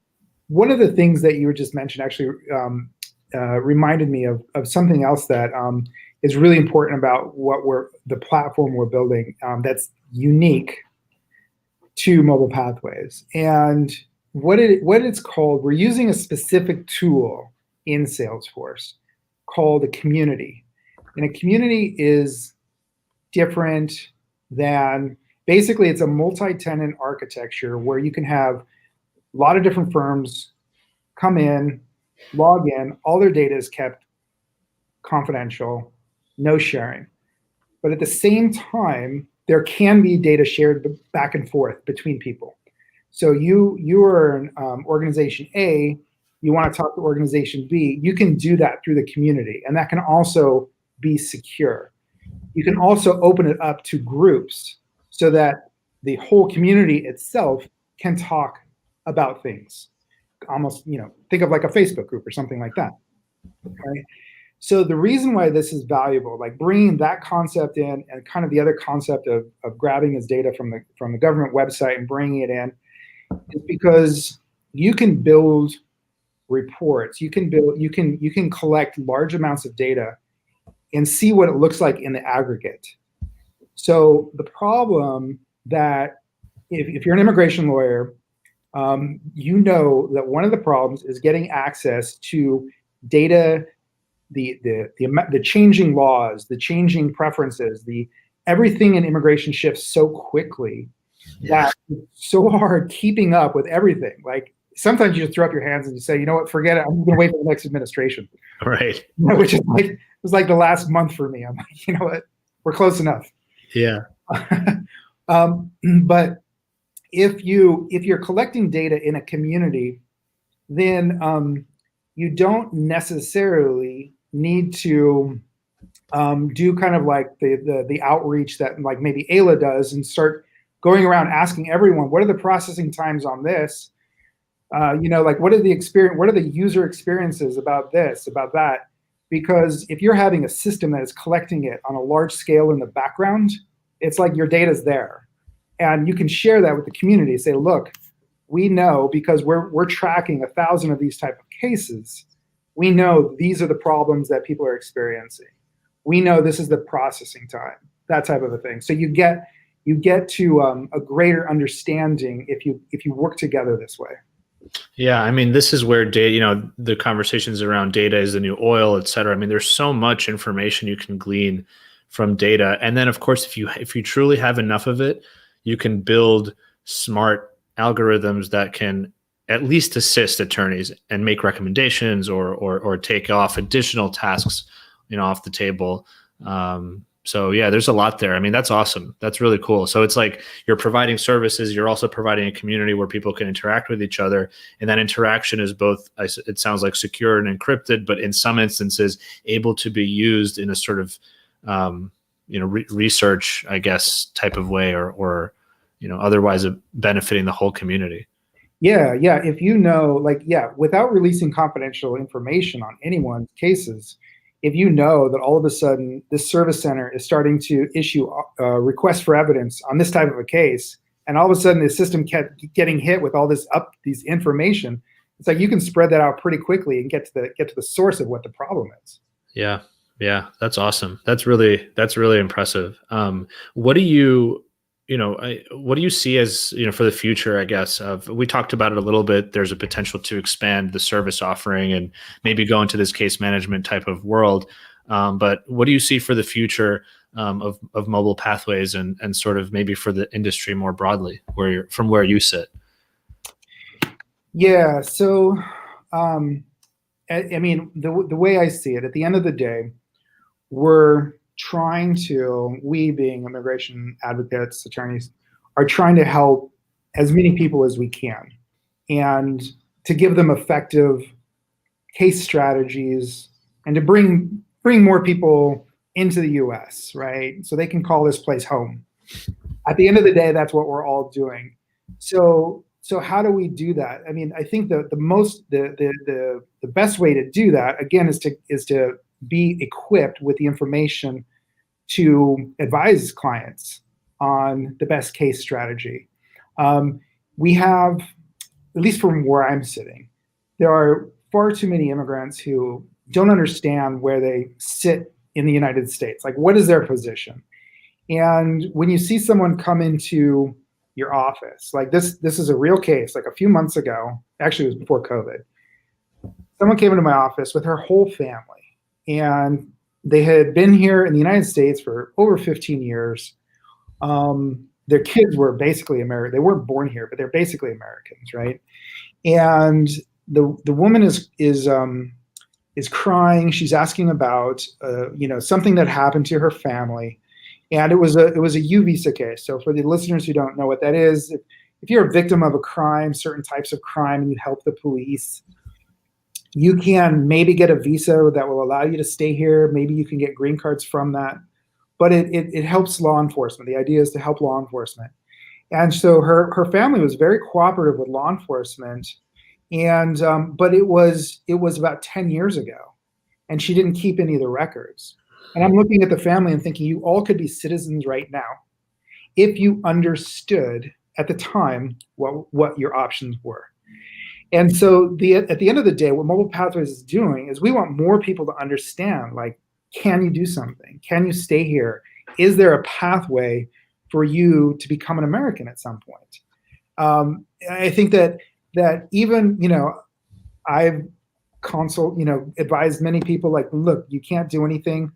Well, one of the things that you were just mentioned actually reminded me of something else that is really important about the platform we're building that's unique to Mobile Pathways. And what it's called, we're using a specific tool in Salesforce called a community. And a community is different than, basically it's a multi-tenant architecture where you can have a lot of different firms come in, log in, all their data is kept confidential, no sharing. But at the same time, there can be data shared back and forth between people. So you are an organization A, you want to talk to organization B, you can do that through the community, and that can also be secure. You can also open it up to groups so that the whole community itself can talk about things. Almost, think of like a Facebook group or something like that. Okay? So the reason why this is valuable, like bringing that concept in, and kind of the other concept of grabbing this data from the government website and bringing it in, is because you can build reports, you can collect large amounts of data and see what it looks like in the aggregate. So the problem that if you're an immigration lawyer, that one of the problems is getting access to data, the changing laws, the changing preferences, everything in immigration shifts so quickly that it's so hard keeping up with everything. Like sometimes you just throw up your hands and you say, you know what, forget it. I'm going to wait for the next administration. Right. Which is like, it was like the last month for me. I'm like, you know what, we're close enough. Yeah. But if you're collecting data in a community, then you don't necessarily need to do kind of like the outreach that like maybe Ayla does and start going around asking everyone, what are the processing times on this? Like what are the user experiences about this, about that? Because if you're having a system that is collecting it on a large scale in the background, it's like your data's there. And you can share that with the community. Say, look, we know because we're tracking 1,000 of these type of cases. We know these are the problems that people are experiencing. We know this is the processing time, that type of a thing. So you get to a greater understanding if you work together this way. Yeah, I mean, this is where data, the conversations around data is the new oil, et cetera. I mean, there's so much information you can glean from data. And then, of course, if you truly have enough of it, you can build smart algorithms that can at least assist attorneys and make recommendations or take off additional tasks, off the table. So yeah, there's a lot there. I mean, that's awesome. That's really cool. So it's like you're providing services, you're also providing a community where people can interact with each other. And that interaction is both, it sounds like, secure and encrypted, but in some instances able to be used in a sort of, research, I guess, type of way or otherwise benefiting the whole community. Yeah. If without releasing confidential information on anyone's cases, if you know that all of a sudden this service center is starting to issue requests for evidence on this type of a case, and all of a sudden the system kept getting hit with all this information, it's like you can spread that out pretty quickly and get to the source of what the problem is. Yeah, that's awesome. That's really impressive. What do you see as, for the future, I guess, we talked about it a little bit. There's a potential to expand the service offering and maybe go into this case management type of world. But what do you see for the future of mobile pathways and sort of maybe for the industry more broadly, from where you sit? Yeah. So, I mean, the way I see it, at the end of the day, we being immigration advocates, attorneys, are trying to help as many people as we can and to give them effective case strategies and to bring more people into the US, right? So they can call this place home. At the end of the day, that's what we're all doing. So how do we do that? I mean, I think the best way to do that, again, is to be equipped with the information to advise clients on the best case strategy. We have, at least from where I'm sitting, there are far too many immigrants who don't understand where they sit in the United States. Like, what is their position? And when you see someone come into your office, like this is a real case, like a few months ago, actually it was before COVID, someone came into my office with her whole family. And they had been here in the United States for over 15 years. Their kids were basically American. They weren't born here, but they're basically Americans, right? And the woman is crying. She's asking about something that happened to her family, and it was a U visa case. So for the listeners who don't know what that is, if you're a victim of a crime, certain types of crime, and you help the police, you can maybe get a visa that will allow you to stay here. Maybe you can get green cards from that, but it helps law enforcement. The idea is to help law enforcement. And so her family was very cooperative with law enforcement. And, but it was about 10 years ago, and she didn't keep any of the records. And I'm looking at the family and thinking, you all could be citizens right now if you understood at the time what your options were. And so at the end of the day, what Mobile Pathways is doing is we want more people to understand, like, can you do something? Can you stay here? Is there a pathway for you to become an American at some point? I think that even, I've advised many people, like, look, you can't do anything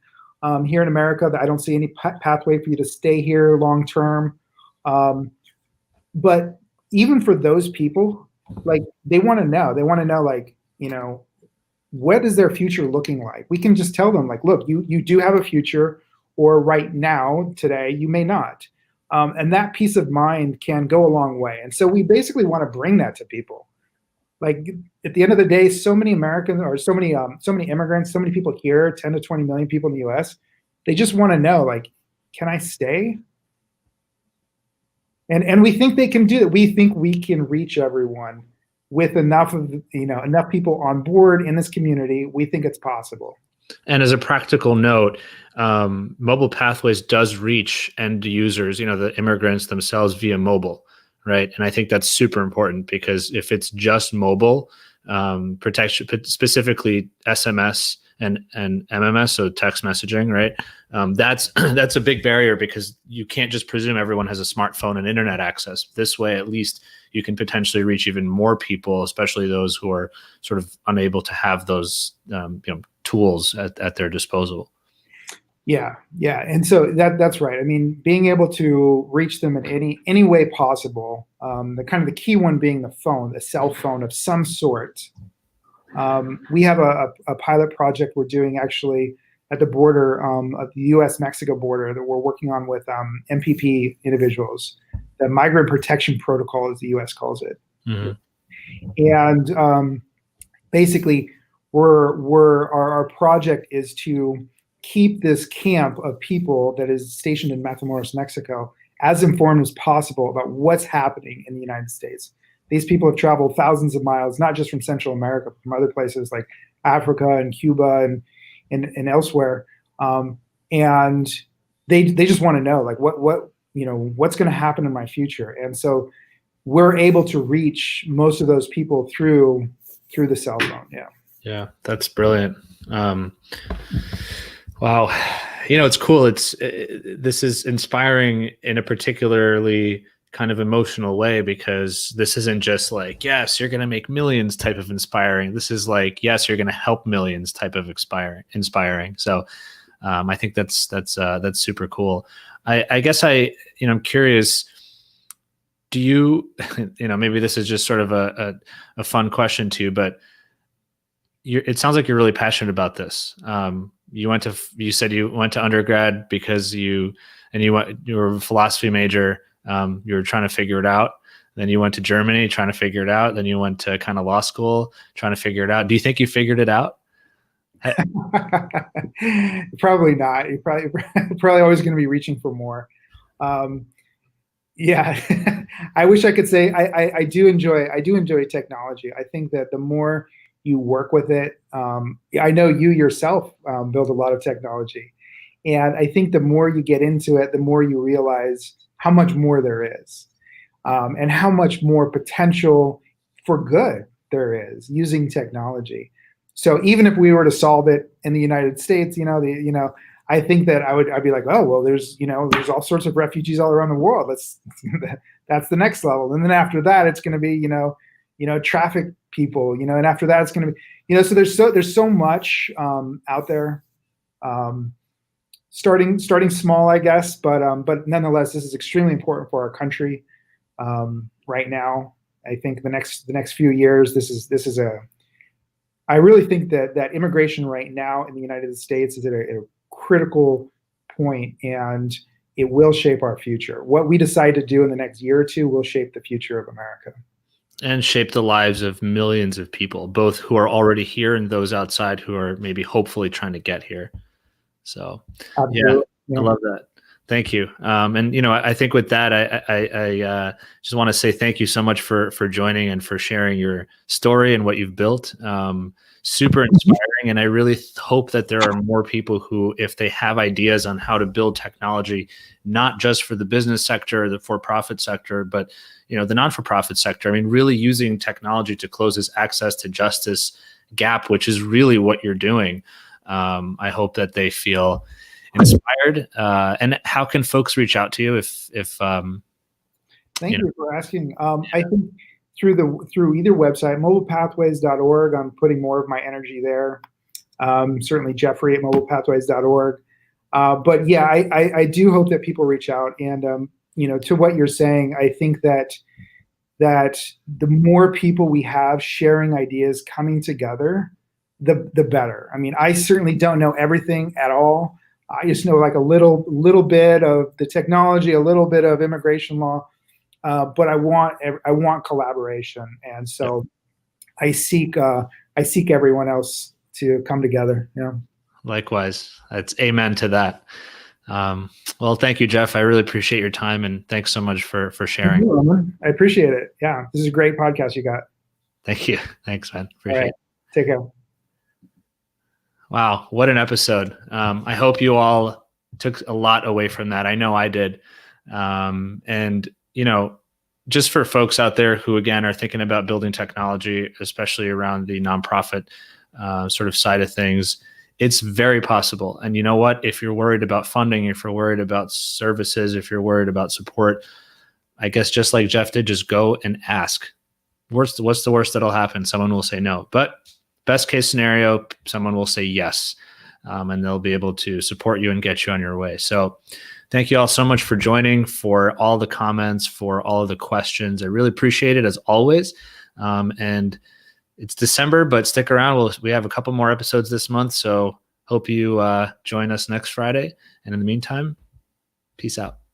here in America. That I don't see any pathway for you to stay here long term. But even for those people, like, they want to know, like, what is their future looking like? We can just tell them, like, look, you do have a future, or right now, today, you may not. And that peace of mind can go a long way. And so we basically want to bring that to people. Like, at the end of the day, so many Americans, or so many immigrants, so many people here, 10 to 20 million people in the US, they just want to know, like, can I stay? And we think they can do that. We think we can reach everyone with enough people on board in this community. We think it's possible. And as a practical note, Mobile Pathways does reach end users, the immigrants themselves, via mobile, right? And I think that's super important, because if it's just mobile, protection, specifically SMS and MMS, so text messaging, right? That's a big barrier because you can't just presume everyone has a smartphone and internet access. This way, at least you can potentially reach even more people, especially those who are sort of unable to have those tools at their disposal. Yeah. And so that's right. I mean, being able to reach them in any way possible, the key one being the phone, a cell phone of some sort. We have a pilot project we're doing actually at the border of the U.S.-Mexico border that we're working on with MPP individuals. The Migrant Protection Protocol, as the U.S. calls it. And basically, our project is to keep this camp of people that is stationed in Matamoros, Mexico, as informed as possible about what's happening in the United States. These people have traveled thousands of miles, not just from Central America, but from other places like Africa and Cuba and elsewhere. And they just want to know, like, what's going to happen in my future. And so we're able to reach most of those people through the cell phone. Yeah, that's brilliant. Wow. It's cool. This is inspiring in a particularly kind of emotional way, because this isn't just like, yes, you're going to make millions type of inspiring. This is like, yes, you're going to help millions type of inspiring. So I think that's super cool. I guess I'm curious, do you, maybe this is just sort of a fun question too, but it sounds like you're really passionate about this. You said you went to undergrad because you were a philosophy major. You were trying to figure it out. Then you went to Germany trying to figure it out. Then you went to kind of law school trying to figure it out. Do you think you figured it out? Probably not. You're probably always going to be reaching for more. Yeah, I wish I could say I do enjoy technology. I think that the more you work with it, I know you yourself build a lot of technology, and I think the more you get into it, the more you realize how much more there is, and how much more potential for good there is using technology. So even if we were to solve it in the United States, I think that I'd be like, oh, well, there's all sorts of refugees all around the world. That's the next level. And then after that, it's going to be, traffic people, and after that, it's going to be, so there's so much out there. Starting small, I guess, but nonetheless, this is extremely important for our country right now. I think the next few years, I really think that immigration right now in the United States is at a critical point, and it will shape our future. What we decide to do in the next year or two will shape the future of America. And shape the lives of millions of people, both who are already here and those outside who are maybe hopefully trying to get here. So, yeah, I love that. Thank you. And, I think with that, I just want to say thank you so much for joining and for sharing your story and what you've built. Super inspiring. And I really hope that there are more people who, if they have ideas on how to build technology, not just for the business sector or the for-profit sector, but, the non-for-profit sector, really using technology to close this access to justice gap, which is really what you're doing. I hope that they feel inspired. And how can folks reach out to you if Thank you for asking. I think through either website, mobilepathways.org, I'm putting more of my energy there. Certainly Jeffrey at mobilepathways.org. But yeah, I do hope that people reach out, and to what you're saying, I think that the more people we have sharing ideas, coming together, the better. I certainly don't know everything at all. I just know like a little bit of the technology, a little bit of immigration law, but I want collaboration, and so I seek everyone else to come together. Likewise, that's amen to that. Well, thank you, Jeff. I really appreciate your time, and thanks so much for sharing. I appreciate it. Yeah, this is a great podcast you got. Thank you. Thanks, man. Appreciate it. Take care. Wow, what an episode. I hope you all took a lot away from that. I know I did. And, just for folks out there who, again, are thinking about building technology, especially around the nonprofit sort of side of things, it's very possible. And you know what? If you're worried about funding, if you're worried about services, if you're worried about support, I guess just like Jeff did, just go and ask. What's the worst that'll happen? Someone will say no. But best case scenario, someone will say yes. And they'll be able to support you and get you on your way. So thank you all so much for joining, for all the comments, for all of the questions. I really appreciate it, as always. And it's December, but stick around. We have a couple more episodes this month, so hope you join us next Friday. And in the meantime, peace out.